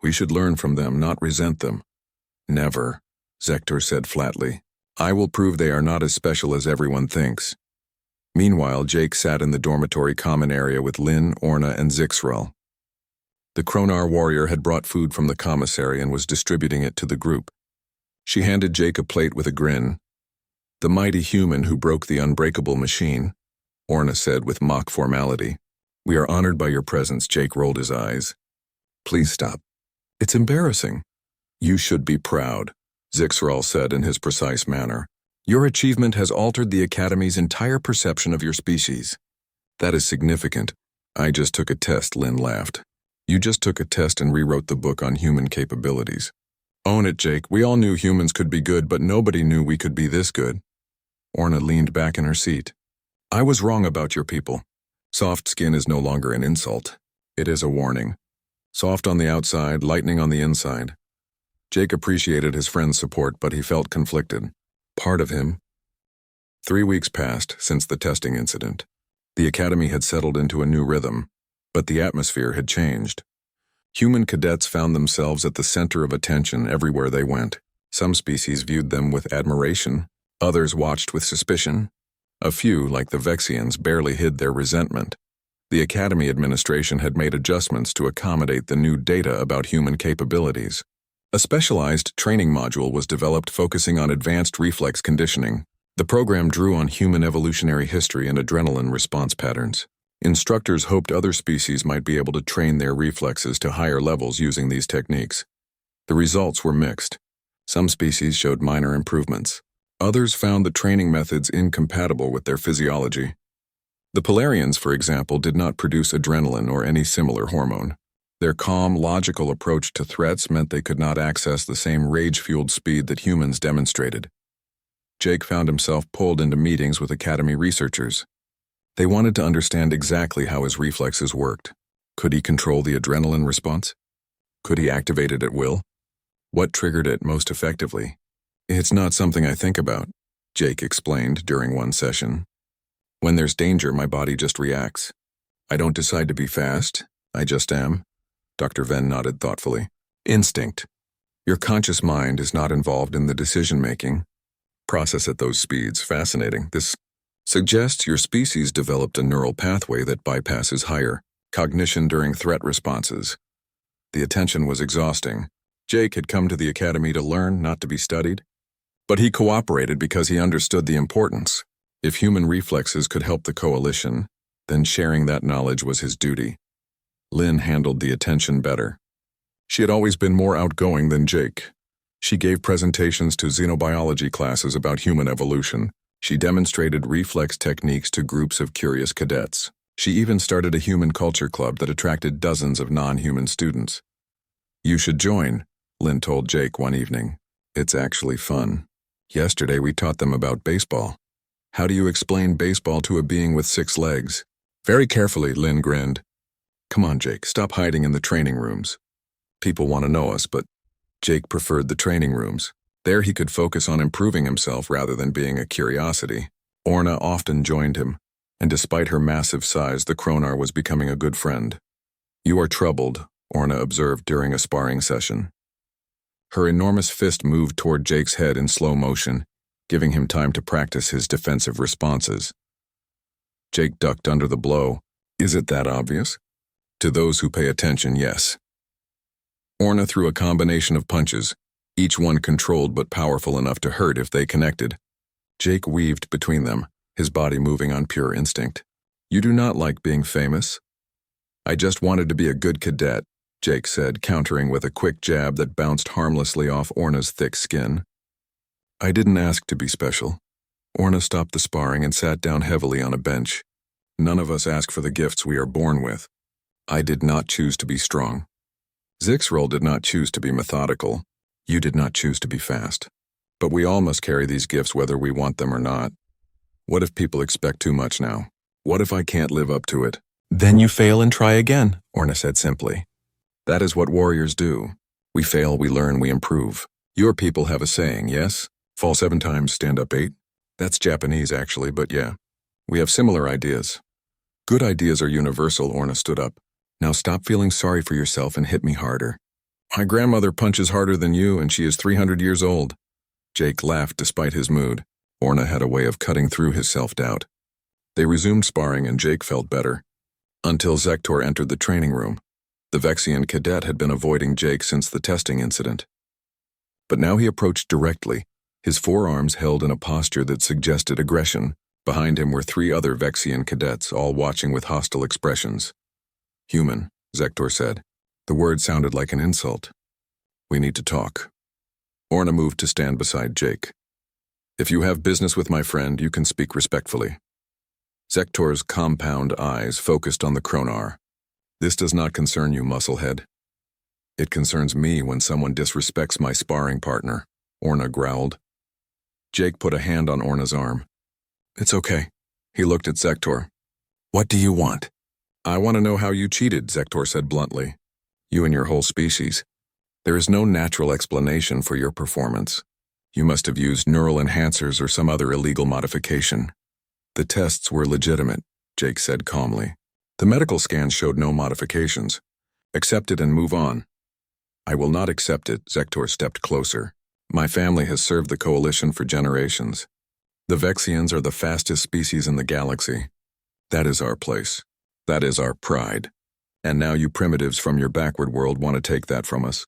We should learn from them, not resent them. Never, Zektor said flatly. I will prove they are not as special as everyone thinks. Meanwhile, Jake sat in the dormitory common area with Lynn, Orna, and Zixrel. The Kronar warrior had brought food from the commissary and was distributing it to the group. She handed Jake a plate with a grin. The mighty human who broke the unbreakable machine, Orna said with mock formality. We are honored by your presence, Jake rolled his eyes. Please stop. It's embarrassing. You should be proud, Zixrel said in his precise manner. Your achievement has altered the Academy's entire perception of your species. That is significant. I just took a test, Lynn laughed. You just took a test and rewrote the book on human capabilities. Own it, Jake. We all knew humans could be good, but nobody knew we could be this good. Orna leaned back in her seat. I was wrong about your people. Soft skin is no longer an insult. It is a warning. Soft on the outside, lightning on the inside. Jake appreciated his friend's support, but he felt conflicted. Part of him. 3 weeks passed since the testing incident. The Academy had settled into a new rhythm, but the atmosphere had changed. Human cadets found themselves at the center of attention everywhere they went. Some species viewed them with admiration, others watched with suspicion. A few, like the Vexians, barely hid their resentment. The Academy administration had made adjustments to accommodate the new data about human capabilities. A specialized training module was developed focusing on advanced reflex conditioning. The program drew on human evolutionary history and adrenaline response patterns. Instructors hoped other species might be able to train their reflexes to higher levels using these techniques. The results were mixed. Some species showed minor improvements. Others found the training methods incompatible with their physiology. The Polarians, for example, did not produce adrenaline or any similar hormone. Their calm, logical approach to threats meant they could not access the same rage-fueled speed that humans demonstrated. Jake found himself pulled into meetings with Academy researchers. They wanted to understand exactly how his reflexes worked. Could he control the adrenaline response? Could he activate it at will? What triggered it most effectively? It's not something I think about, Jake explained during one session. When there's danger, my body just reacts. I don't decide to be fast, I just am. Dr. Venn nodded thoughtfully. Instinct. Your conscious mind is not involved in the decision-making process at those speeds. Fascinating. This suggests your species developed a neural pathway that bypasses higher cognition during threat responses. The attention was exhausting. Jake had come to the academy to learn, not to be studied. But he cooperated because he understood the importance. If human reflexes could help the coalition, then sharing that knowledge was his duty. Lynn handled the attention better. She had always been more outgoing than Jake. She gave presentations to xenobiology classes about human evolution. She demonstrated reflex techniques to groups of curious cadets. She even started a human culture club that attracted dozens of non-human students. "You should join," Lynn told Jake one evening. "It's actually fun. Yesterday we taught them about baseball. How do you explain baseball to a being with 6 legs?" Very carefully, Lynn grinned. "Come on, Jake, stop hiding in the training rooms. People want to know us, but..." Jake preferred the training rooms. There he could focus on improving himself rather than being a curiosity. Orna often joined him, and despite her massive size, the Kronar was becoming a good friend. "You are troubled," Orna observed during a sparring session. Her enormous fist moved toward Jake's head in slow motion, giving him time to practice his defensive responses. Jake ducked under the blow. "Is it that obvious?" "To those who pay attention, yes." Orna threw a combination of punches, each one controlled but powerful enough to hurt if they connected. Jake weaved between them, his body moving on pure instinct. "You do not like being famous?" "I just wanted to be a good cadet," Jake said, countering with a quick jab that bounced harmlessly off Orna's thick skin. "I didn't ask to be special." Orna stopped the sparring and sat down heavily on a bench. "None of us ask for the gifts we are born with. I did not choose to be strong. Zixrel did not choose to be methodical. You did not choose to be fast. But we all must carry these gifts whether we want them or not. What if people expect too much now? What if I can't live up to it?" "Then you fail and try again," Orna said simply. "That is what warriors do. We fail, we learn, we improve. Your people have a saying, yes? Fall 7 times, stand up 8. That's Japanese, actually, but yeah. We have similar ideas." "Good ideas are universal," Orna stood up. "Now stop feeling sorry for yourself and hit me harder." "My grandmother punches harder than you, and she is 300 years old." Jake laughed despite his mood. Orna had a way of cutting through his self-doubt. They resumed sparring and Jake felt better. Until Zektor entered the training room. The Vexian cadet had been avoiding Jake since the testing incident. But now he approached directly, his forearms held in a posture that suggested aggression. Behind him were 3 other Vexian cadets, all watching with hostile expressions. "Human," Zektor said. The word sounded like an insult. "We need to talk." Orna moved to stand beside Jake. "If you have business with my friend, you can speak respectfully." Zektor's compound eyes focused on the Kronar. "This does not concern you, musclehead." "It concerns me when someone disrespects my sparring partner," Orna growled. Jake put a hand on Orna's arm. "It's okay." He looked at Zektor. "What do you want?" "I want to know how you cheated," Zektor said bluntly. "You and your whole species. There is no natural explanation for your performance. You must have used neural enhancers or some other illegal modification." "The tests were legitimate," Jake said calmly. "The medical scans showed no modifications. Accept it and move on." "I will not accept it," Zektor stepped closer. "My family has served the Coalition for generations. The Vexians are the fastest species in the galaxy. That is our place. That is our pride. And now you primitives from your backward world want to take that from us."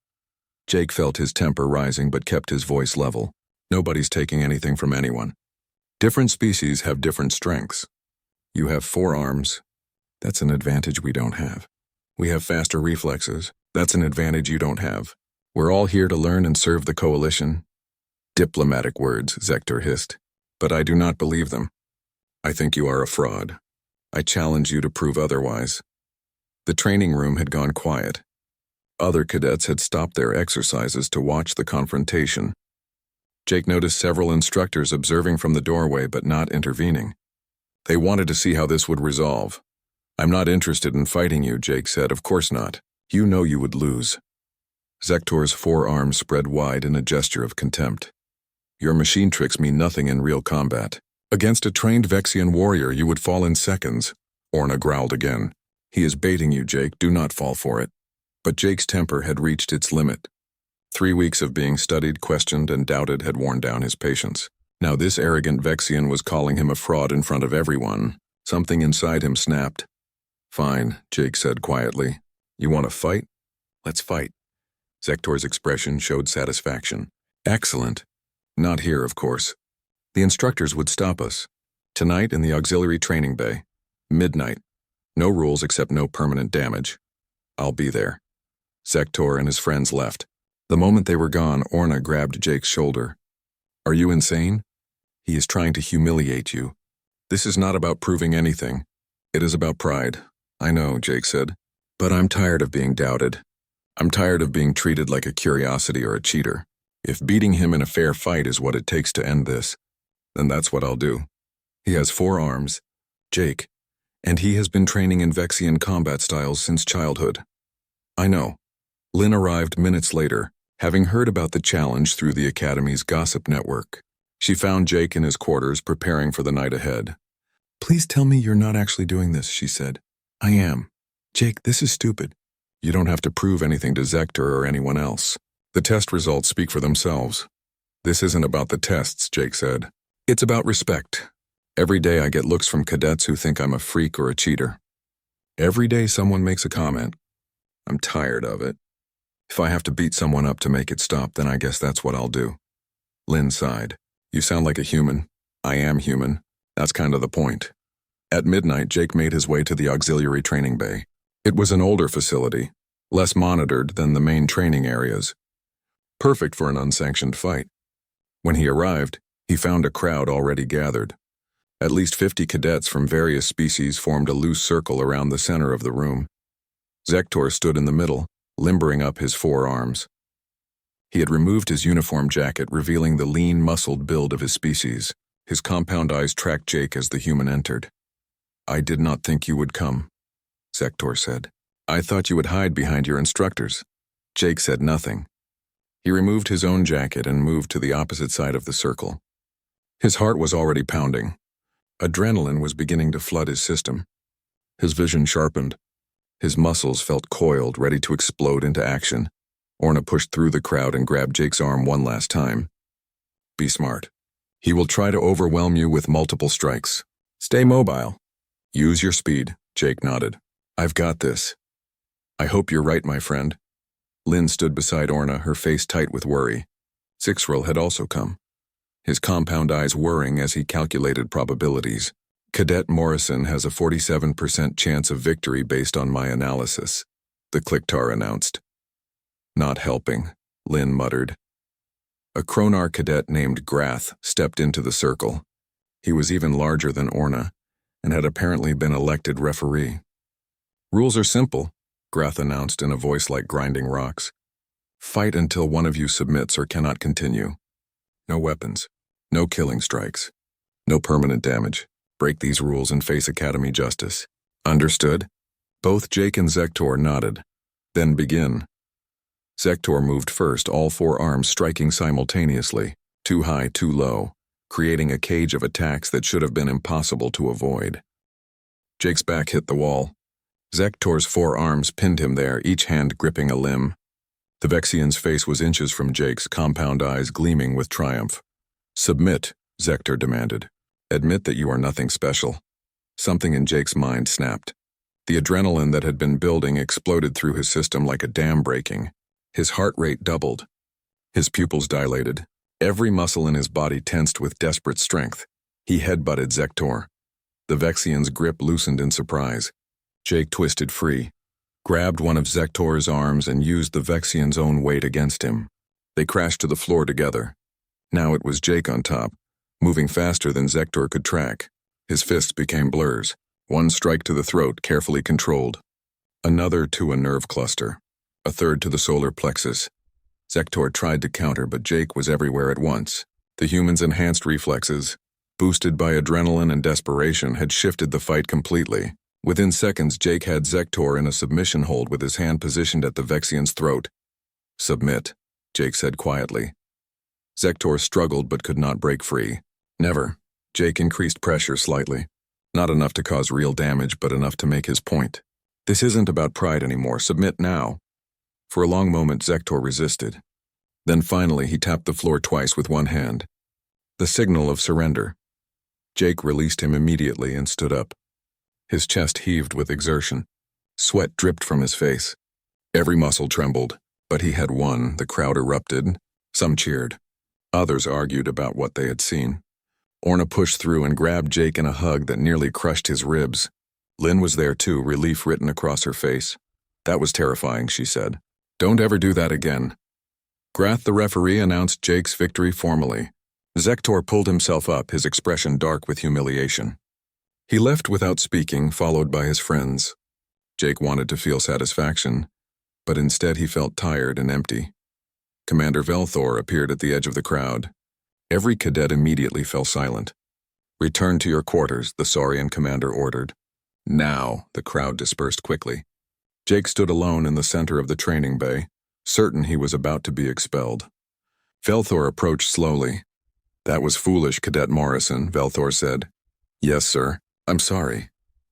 Jake felt his temper rising but kept his voice level. "Nobody's taking anything from anyone. Different species have different strengths. You have 4 arms. That's an advantage we don't have. We have faster reflexes. That's an advantage you don't have. We're all here to learn and serve the Coalition." "Diplomatic words," Zektor hissed. "But I do not believe them. I think you are a fraud. I challenge you to prove otherwise." The training room had gone quiet. Other cadets had stopped their exercises to watch the confrontation. Jake noticed several instructors observing from the doorway but not intervening. They wanted to see how this would resolve. "I'm not interested in fighting you," Jake said. "Of course not. You know you would lose." Zektor's forearms spread wide in a gesture of contempt. "Your machine tricks mean nothing in real combat. Against a trained Vexian warrior, you would fall in seconds." Orna growled again. "He is baiting you, Jake. Do not fall for it." But Jake's temper had reached its limit. 3 weeks of being studied, questioned, and doubted had worn down his patience. Now this arrogant Vexian was calling him a fraud in front of everyone. Something inside him snapped. "Fine," Jake said quietly. "You want to fight? Let's fight. Zektor's expression showed satisfaction. Excellent. Not here, of course. The instructors would stop us. Tonight in the auxiliary training bay. Midnight. No rules except no permanent damage. I'll be there. Zektor and his friends left. The moment they were gone, Orna grabbed Jake's shoulder. Are you insane? He is trying to humiliate you. This is not about proving anything. It is about pride. I know, Jake said. But I'm tired of being doubted. I'm tired of being treated like a curiosity or a cheater. If beating him in a fair fight is what it takes to end this, then that's what I'll do. He has 4 arms, Jake, and he has been training in Vexian combat styles since childhood. I know. Lynn arrived minutes later, having heard about the challenge through the Academy's gossip network. She found Jake in his quarters preparing for the night ahead. Please tell me you're not actually doing this, she said. I am. Jake, this is stupid. You don't have to prove anything to Zektor or anyone else. The test results speak for themselves. This isn't about the tests, Jake said. It's about respect. Every day I get looks from cadets who think I'm a freak or a cheater. Every day someone makes a comment. I'm tired of it. If I have to beat someone up to make it stop, then I guess that's what I'll do. Lynn sighed. You sound like a human. I am human. That's kind of the point. At midnight, Jake made his way to the auxiliary training bay. It was an older facility, less monitored than the main training areas. Perfect for an unsanctioned fight. When he arrived, he found a crowd already gathered. At least 50 cadets from various species formed a loose circle around the center of the room. Zektor stood in the middle, limbering up his 4 arms. He had removed his uniform jacket, revealing the lean, muscled build of his species. His compound eyes tracked Jake as the human entered. I did not think you would come, Zektor said. I thought you would hide behind your instructors. Jake said nothing. He removed his own jacket and moved to the opposite side of the circle. His heart was already pounding. Adrenaline was beginning to flood his system. His vision sharpened. His muscles felt coiled, ready to explode into action. Orna pushed through the crowd and grabbed Jake's arm one last time. Be smart. He will try to overwhelm you with multiple strikes. Stay mobile. Use your speed, Jake nodded. I've got this. I hope you're right, my friend. Lynn stood beside Orna, her face tight with worry. Sixrel had also come, his compound eyes whirring as he calculated probabilities. Cadet Morrison has a 47% chance of victory based on my analysis, the Clicktar announced. Not helping, Lynn muttered. A Kronar cadet named Grath stepped into the circle. He was even larger than Orna, and had apparently been elected referee. Rules are simple, Grath announced in a voice like grinding rocks. Fight until one of you submits or cannot continue. No weapons, no killing strikes, no permanent damage. Break these rules and face Academy justice. Understood? Both Jake and Zektor nodded. Then begin. Zektor moved first, all 4 arms striking simultaneously, too high, too low, creating a cage of attacks that should have been impossible to avoid. Jake's back hit the wall. Zektor's 4 arms pinned him there, each hand gripping a limb. The Vexian's face was inches from Jake's, compound eyes gleaming with triumph. Submit, Zektor demanded. Admit that you are nothing special. Something in Jake's mind snapped. The adrenaline that had been building exploded through his system like a dam breaking. His heart rate doubled. His pupils dilated. Every muscle in his body tensed with desperate strength. He headbutted Zektor. The Vexian's grip loosened in surprise. Jake twisted free, grabbed one of Zektor's arms and used the Vexian's own weight against him. They crashed to the floor together. Now it was Jake on top, moving faster than Zektor could track. His fists became blurs, one strike to the throat, carefully controlled. Another to a nerve cluster, a third to the solar plexus. Zektor tried to counter, but Jake was everywhere at once. The human's enhanced reflexes, boosted by adrenaline and desperation, had shifted the fight completely. Within seconds, Jake had Zektor in a submission hold with his hand positioned at the Vexian's throat. Submit, Jake said quietly. Zektor struggled but could not break free. Never. Jake increased pressure slightly. Not enough to cause real damage, but enough to make his point. This isn't about pride anymore. Submit now. For a long moment, Zektor resisted. Then finally, he tapped the floor twice with one hand. The signal of surrender. Jake released him immediately and stood up. His chest heaved with exertion. Sweat dripped from his face. Every muscle trembled, but he had won. The crowd erupted. Some cheered. Others argued about what they had seen. Orna pushed through and grabbed Jake in a hug that nearly crushed his ribs. Lynn was there too, relief written across her face. That was terrifying, she said. Don't ever do that again. Grath, the referee, announced Jake's victory formally. Zektor pulled himself up, his expression dark with humiliation. He left without speaking, followed by his friends. Jake wanted to feel satisfaction, but instead he felt tired and empty. Commander Velthor appeared at the edge of the crowd. Every cadet immediately fell silent. Return to your quarters, the Saurian commander ordered. Now, the crowd dispersed quickly. Jake stood alone in the center of the training bay, certain he was about to be expelled. Velthor approached slowly. That was foolish, Cadet Morrison, Velthor said. Yes, sir. I'm sorry.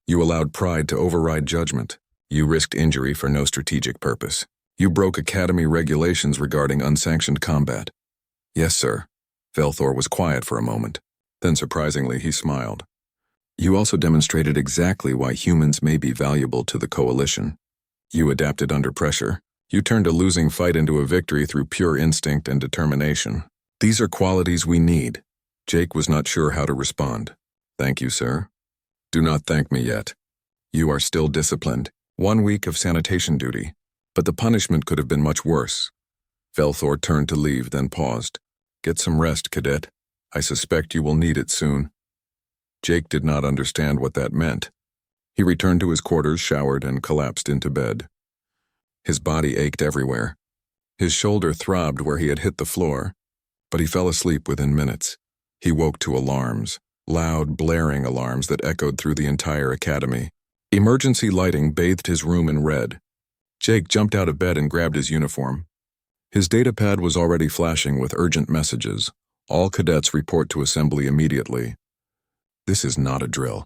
You allowed pride to override judgment. You risked injury for no strategic purpose. You broke Academy regulations regarding unsanctioned combat. Yes, sir. Velthor was quiet for a moment. Then, surprisingly, he smiled. You also demonstrated exactly why humans may be valuable to the Coalition. You adapted under pressure. You turned a losing fight into a victory through pure instinct and determination. These are qualities we need. Jake was not sure how to respond. Thank you, sir. Do not thank me yet. You are still disciplined. 1 week of sanitation duty. But the punishment could have been much worse. Velthor turned to leave, then paused. Get some rest, Cadet. I suspect you will need it soon. Jake did not understand what that meant. He returned to his quarters, showered, and collapsed into bed. His body ached everywhere. His shoulder throbbed where he had hit the floor, but he fell asleep within minutes. He woke to alarms, loud, blaring alarms that echoed through the entire academy. Emergency lighting bathed his room in red. Jake jumped out of bed and grabbed his uniform. His datapad was already flashing with urgent messages. All cadets report to assembly immediately. This is not a drill.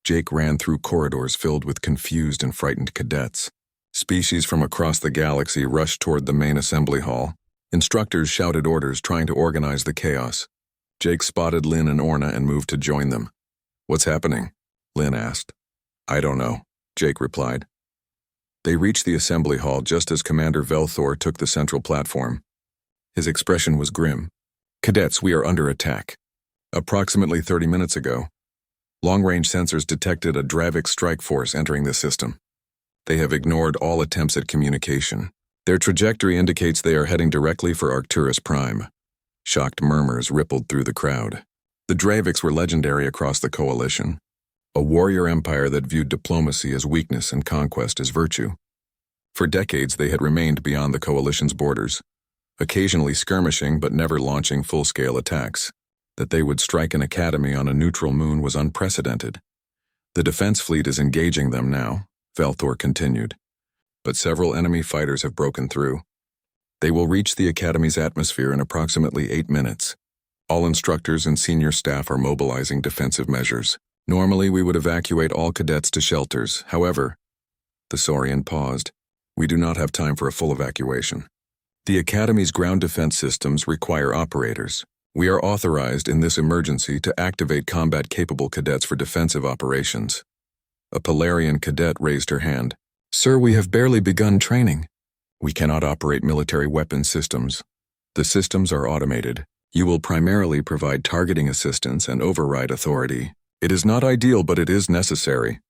Jake ran through corridors filled with confused and frightened cadets. Species from across the galaxy rushed toward the main assembly hall. Instructors shouted orders, trying to organize the chaos. Jake spotted Lynn and Orna and moved to join them. What's happening? Lynn asked. I don't know, Jake replied. They reached the assembly hall just as Commander Velthor took the central platform. His expression was grim. Cadets, we are under attack. Approximately 30 minutes ago, long-range sensors detected a Dravik strike force entering the system. They have ignored all attempts at communication. Their trajectory indicates they are heading directly for Arcturus Prime. Shocked murmurs rippled through the crowd. The Draviks were legendary across the Coalition, a warrior empire that viewed diplomacy as weakness and conquest as virtue. For decades, they had remained beyond the Coalition's borders, occasionally skirmishing but never launching full-scale attacks. That they would strike an academy on a neutral moon was unprecedented. The defense fleet is engaging them now, Velthor continued. But several enemy fighters have broken through. They will reach the academy's atmosphere in approximately 8 minutes. All instructors and senior staff are mobilizing defensive measures. Normally, we would evacuate all cadets to shelters. However, the Saurian paused. We do not have time for a full evacuation. The academy's ground defense systems require operators. We are authorized in this emergency to activate combat-capable cadets for defensive operations. A Polarian cadet raised her hand. Sir, we have barely begun training. We cannot operate military weapon systems. The systems are automated. You will primarily provide targeting assistance and override authority. It is not ideal, but it is necessary.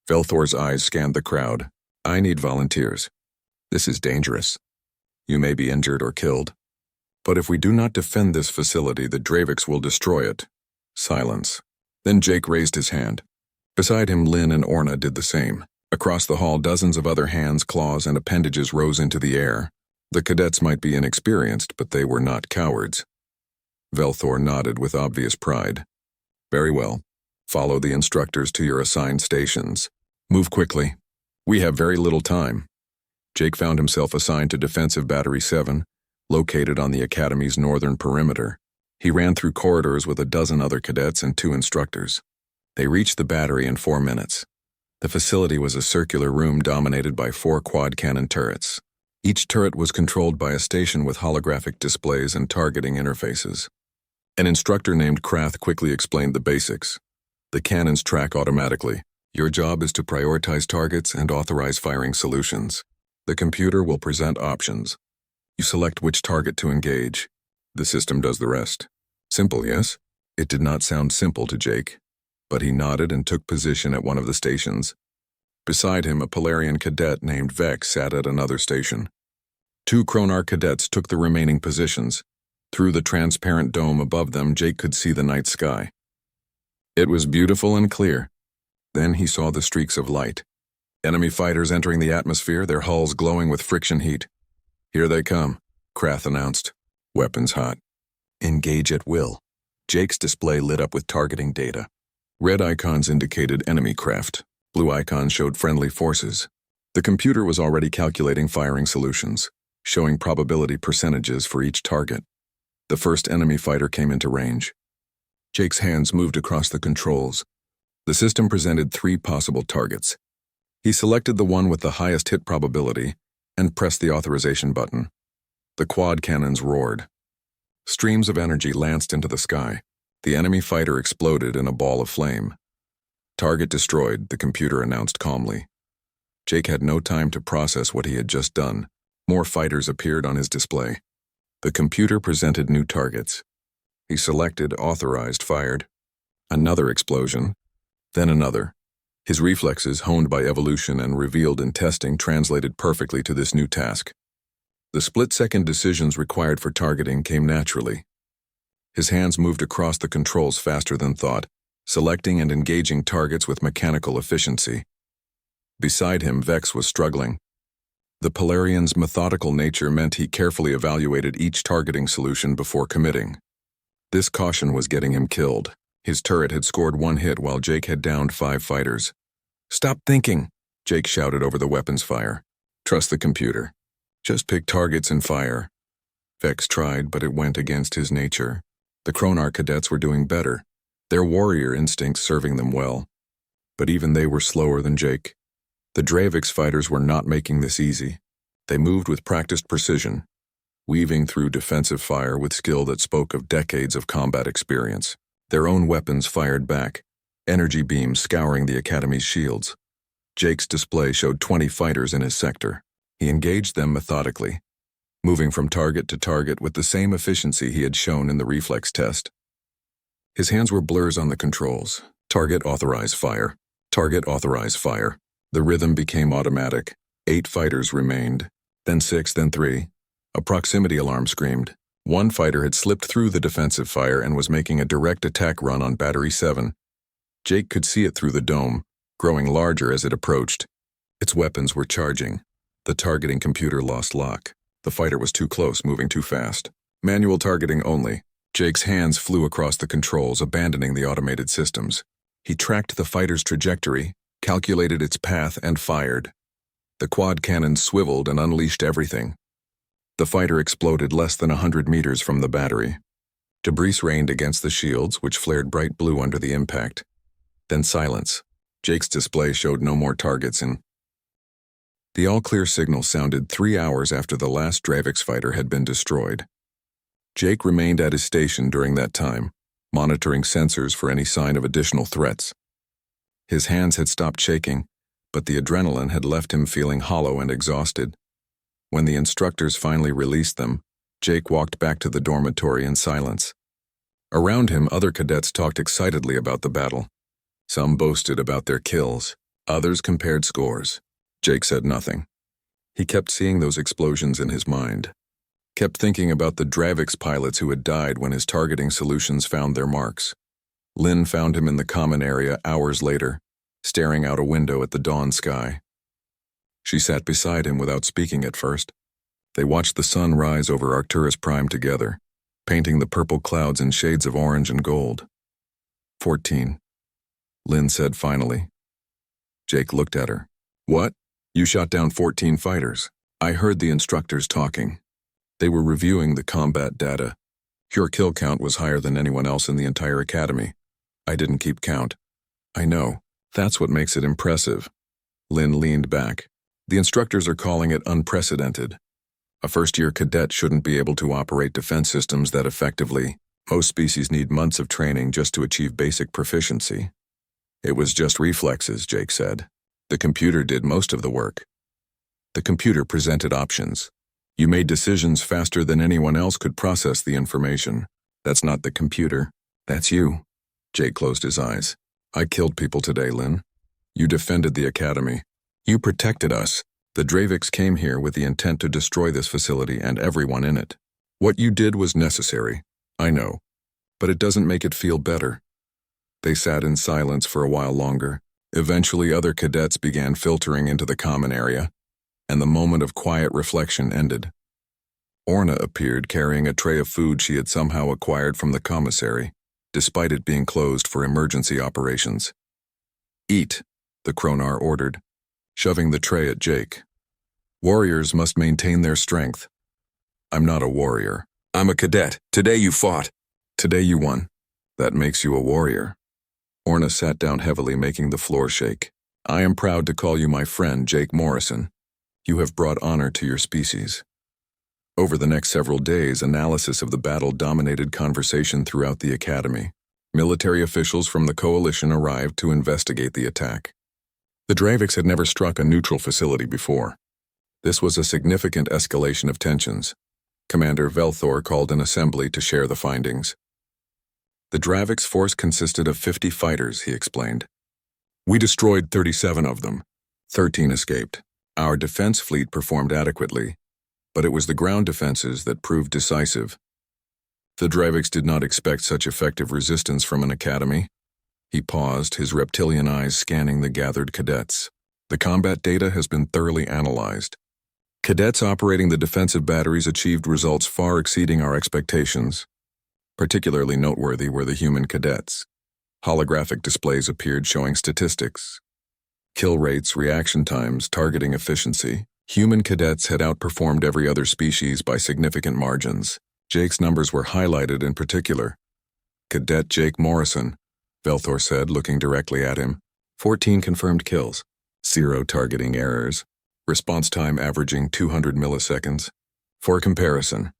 Velthor's eyes scanned the crowd. I need volunteers. This is dangerous. You may be injured or killed. But if we do not defend this facility, the Draviks will destroy it. Silence. Then Jake raised his hand. Beside him, Lynn and Orna did the same. Across the hall, dozens of other hands, claws, and appendages rose into the air. The cadets might be inexperienced, but they were not cowards. Velthor nodded with obvious pride. Very well. Follow the instructors to your assigned stations. Move quickly. We have very little time. Jake found himself assigned to Defensive Battery 7, located on the Academy's northern perimeter. He ran through corridors with a dozen other cadets and 2 instructors. They reached the battery in 4 minutes. The facility was a circular room dominated by 4 quad-cannon turrets. Each turret was controlled by a station with holographic displays and targeting interfaces. An instructor named Krath quickly explained the basics. The cannons track automatically. Your job is to prioritize targets and authorize firing solutions. The computer will present options. You select which target to engage. The system does the rest. Simple, yes? It did not sound simple to Jake, but he nodded and took position at one of the stations. Beside him, a Polarian cadet named Vex sat at another station. 2 Kronar cadets took the remaining positions. Through the transparent dome above them, Jake could see the night sky. It was beautiful and clear. Then he saw the streaks of light. Enemy fighters entering the atmosphere, their hulls glowing with friction heat. "Here they come," Krath announced. "Weapons hot. Engage at will." Jake's display lit up with targeting data. Red icons indicated enemy craft. Blue icons showed friendly forces. The computer was already calculating firing solutions, showing probability percentages for each target. The first enemy fighter came into range. Jake's hands moved across the controls. The system presented 3 possible targets. He selected the one with the highest hit probability and pressed the authorization button. The quad cannons roared. Streams of energy lanced into the sky. The enemy fighter exploded in a ball of flame. "Target destroyed," the computer announced calmly. Jake had no time to process what he had just done. More fighters appeared on his display. The computer presented new targets. He selected, authorized, fired. Another explosion, then another. His reflexes, honed by evolution and revealed in testing, translated perfectly to this new task. The split-second decisions required for targeting came naturally. His hands moved across the controls faster than thought, selecting and engaging targets with mechanical efficiency. Beside him, Vex was struggling. The Polarian's methodical nature meant he carefully evaluated each targeting solution before committing. This caution was getting him killed. His turret had scored 1 hit while Jake had downed 5 fighters. "Stop thinking," Jake shouted over the weapons fire. "Trust the computer. Just pick targets and fire." Vex tried, but it went against his nature. The Kronar cadets were doing better, their warrior instincts serving them well. But even they were slower than Jake. The Dravix fighters were not making this easy. They moved with practiced precision, weaving through defensive fire with skill that spoke of decades of combat experience. Their own weapons fired back, energy beams scouring the Academy's shields. Jake's display showed 20 fighters in his sector. He engaged them methodically, moving from target to target with the same efficiency he had shown in the reflex test. His hands were blurs on the controls. Target authorize fire. Target authorize fire. The rhythm became automatic. 8 fighters remained, then 6, then 3. A proximity alarm screamed. 1 fighter had slipped through the defensive fire and was making a direct attack run on Battery 7. Jake could see it through the dome, growing larger as it approached. Its weapons were charging. The targeting computer lost lock. The fighter was too close, moving too fast. Manual targeting only. Jake's hands flew across the controls, abandoning the automated systems. He tracked the fighter's trajectory, calculated its path, and fired. The quad cannon swiveled and unleashed everything. The fighter exploded less than 100 meters from the battery. Debris rained against the shields, which flared bright blue under the impact. Then silence. Jake's display showed no more targets in. The all-clear signal sounded 3 hours after the last Dravix fighter had been destroyed. Jake remained at his station during that time, monitoring sensors for any sign of additional threats. His hands had stopped shaking, but the adrenaline had left him feeling hollow and exhausted. When the instructors finally released them, Jake walked back to the dormitory in silence. Around him, other cadets talked excitedly about the battle. Some boasted about their kills, others compared scores. Jake said nothing. He kept seeing those explosions in his mind, kept thinking about the Dravix pilots who had died when his targeting solutions found their marks. Lynn found him in the common area hours later, staring out a window at the dawn sky. She sat beside him without speaking at first. They watched the sun rise over Arcturus Prime together, painting the purple clouds in shades of orange and gold. 14, Lynn said finally. Jake looked at her. "What? You shot down 14 fighters." "I heard the instructors talking. They were reviewing the combat data. Your kill count was higher than anyone else in the entire academy. I didn't keep count." "I know. That's what makes it impressive." Lynn leaned back. "The instructors are calling it unprecedented. A first-year cadet shouldn't be able to operate defense systems that effectively. Most species need months of training just to achieve basic proficiency." "It was just reflexes," Jake said. "The computer did most of the work." The computer presented options. You made decisions faster than anyone else could process the information. That's not the computer. That's you. Jake closed his eyes. I killed people today, Lynn. You defended the academy. You protected us. The Draviks came here with the intent to destroy this facility and everyone in it. What you did was necessary. I know. But it doesn't make it feel better. They sat in silence for a while longer. Eventually, other cadets began filtering into the common area, and the moment of quiet reflection ended. Orna appeared carrying a tray of food she had somehow acquired from the commissary, despite it being closed for emergency operations. Eat, the Kronar ordered, shoving the tray at Jake. Warriors must maintain their strength. I'm not a warrior. I'm a cadet. Today you fought. Today you won. That makes you a warrior. Orna sat down heavily, making the floor shake. I am proud to call you my friend, Jake Morrison. You have brought honor to your species. Over the next several days, analysis of the battle dominated conversation throughout the academy. Military officials from the coalition arrived to investigate the attack. The Draviks had never struck a neutral facility before. This was a significant escalation of tensions. Commander Velthor called an assembly to share the findings. The Draviks' force consisted of 50 fighters, he explained. We destroyed 37 of them. 13 escaped. Our defense fleet performed adequately, but it was the ground defenses that proved decisive. The Draviks did not expect such effective resistance from an academy. He paused, his reptilian eyes scanning the gathered cadets. The combat data has been thoroughly analyzed. Cadets operating the defensive batteries achieved results far exceeding our expectations. Particularly noteworthy were the human cadets. Holographic displays appeared showing statistics. Kill rates, reaction times, targeting efficiency. Human cadets had outperformed every other species by significant margins. Jake's numbers were highlighted in particular. Cadet Jake Morrison, Velthor said, looking directly at him. 14 confirmed kills. 0 targeting errors. Response time averaging 200 milliseconds. For comparison,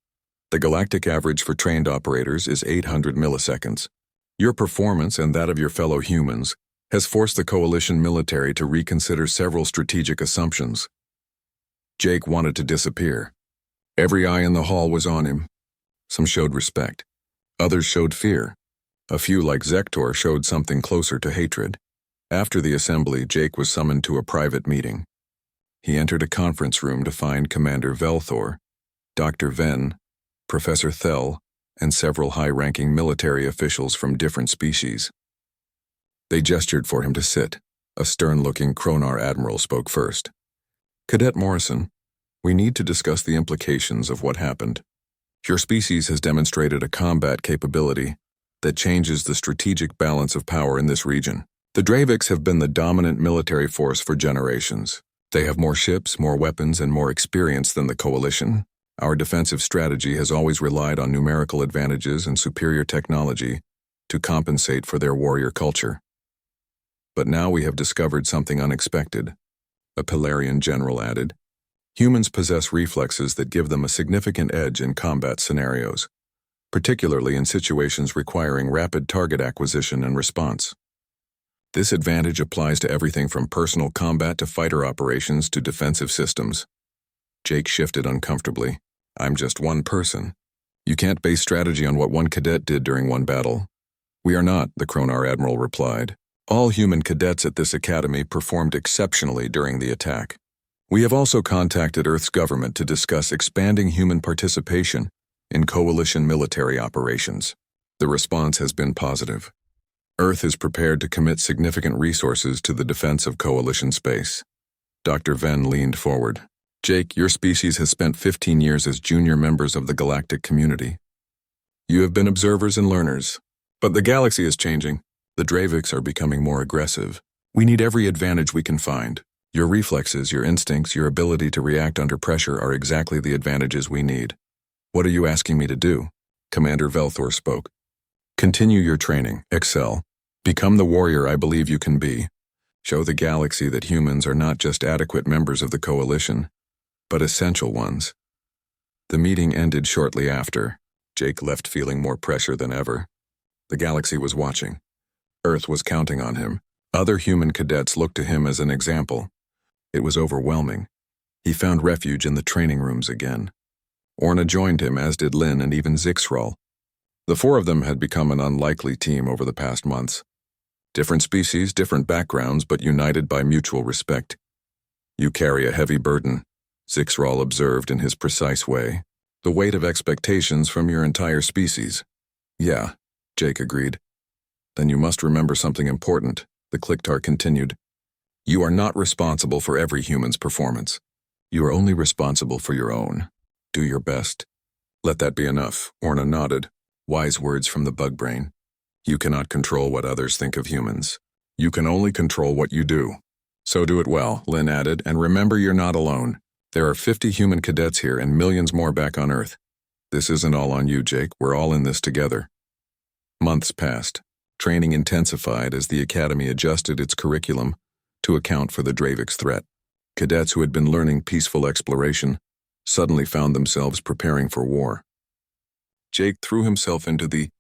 the galactic average for trained operators is 800 milliseconds. Your performance and that of your fellow humans has forced the coalition military to reconsider several strategic assumptions. Jake wanted to disappear. Every eye in the hall was on him. Some showed respect. Others showed fear. A few, like Zektor, showed something closer to hatred. After the assembly, Jake was summoned to a private meeting. He entered a conference room to find Commander Velthor, Dr. Venn, Professor Thel, and several high-ranking military officials from different species. They gestured for him to sit. A stern-looking Kronar admiral spoke first. Cadet Morrison, we need to discuss the implications of what happened. Your species has demonstrated a combat capability that changes the strategic balance of power in this region. The Draviks have been the dominant military force for generations. They have more ships, more weapons, and more experience than the Coalition. Our defensive strategy has always relied on numerical advantages and superior technology to compensate for their warrior culture. But now we have discovered something unexpected, a Pelarian general added. Humans possess reflexes that give them a significant edge in combat scenarios, particularly in situations requiring rapid target acquisition and response. This advantage applies to everything from personal combat to fighter operations to defensive systems. Jake shifted uncomfortably. I'm just one person. You can't base strategy on what one cadet did during one battle. We are not, the Kronar admiral replied. All human cadets at this academy performed exceptionally during the attack. We have also contacted Earth's government to discuss expanding human participation in coalition military operations. The response has been positive. Earth is prepared to commit significant resources to the defense of coalition space. Dr. Venn leaned forward. Jake, your species has spent 15 years as junior members of the galactic community. You have been observers and learners. But the galaxy is changing. The Draviks are becoming more aggressive. We need every advantage we can find. Your reflexes, your instincts, your ability to react under pressure are exactly the advantages we need. What are you asking me to do? Commander Velthor spoke. Continue your training, excel. Become the warrior I believe you can be. Show the galaxy that humans are not just adequate members of the coalition, but essential ones. The meeting ended shortly after. Jake left feeling more pressure than ever. The galaxy was watching. Earth was counting on him. Other human cadets looked to him as an example. It was overwhelming. He found refuge in the training rooms again. Orna joined him, as did Lynn and even Zixral. The four of them had become an unlikely team over the past months. Different species, different backgrounds, but united by mutual respect. "You carry a heavy burden," Zixral observed in his precise way. "The weight of expectations from your entire species." "Yeah," Jake agreed. "Then you must remember something important," the Clicktar continued. "You are not responsible for every human's performance. You are only responsible for your own. Do your best." "Let that be enough," Orna nodded. Wise words from the bug brain. "You cannot control what others think of humans. You can only control what you do. So do it well," Lynn added, "and remember you're not alone. There are 50 human cadets here and millions more back on Earth. This isn't all on you, Jake. We're all in this together." Months passed. Training intensified as the Academy adjusted its curriculum to account for the Dravik's threat. Cadets who had been learning peaceful exploration suddenly found themselves preparing for war. Jake threw himself into the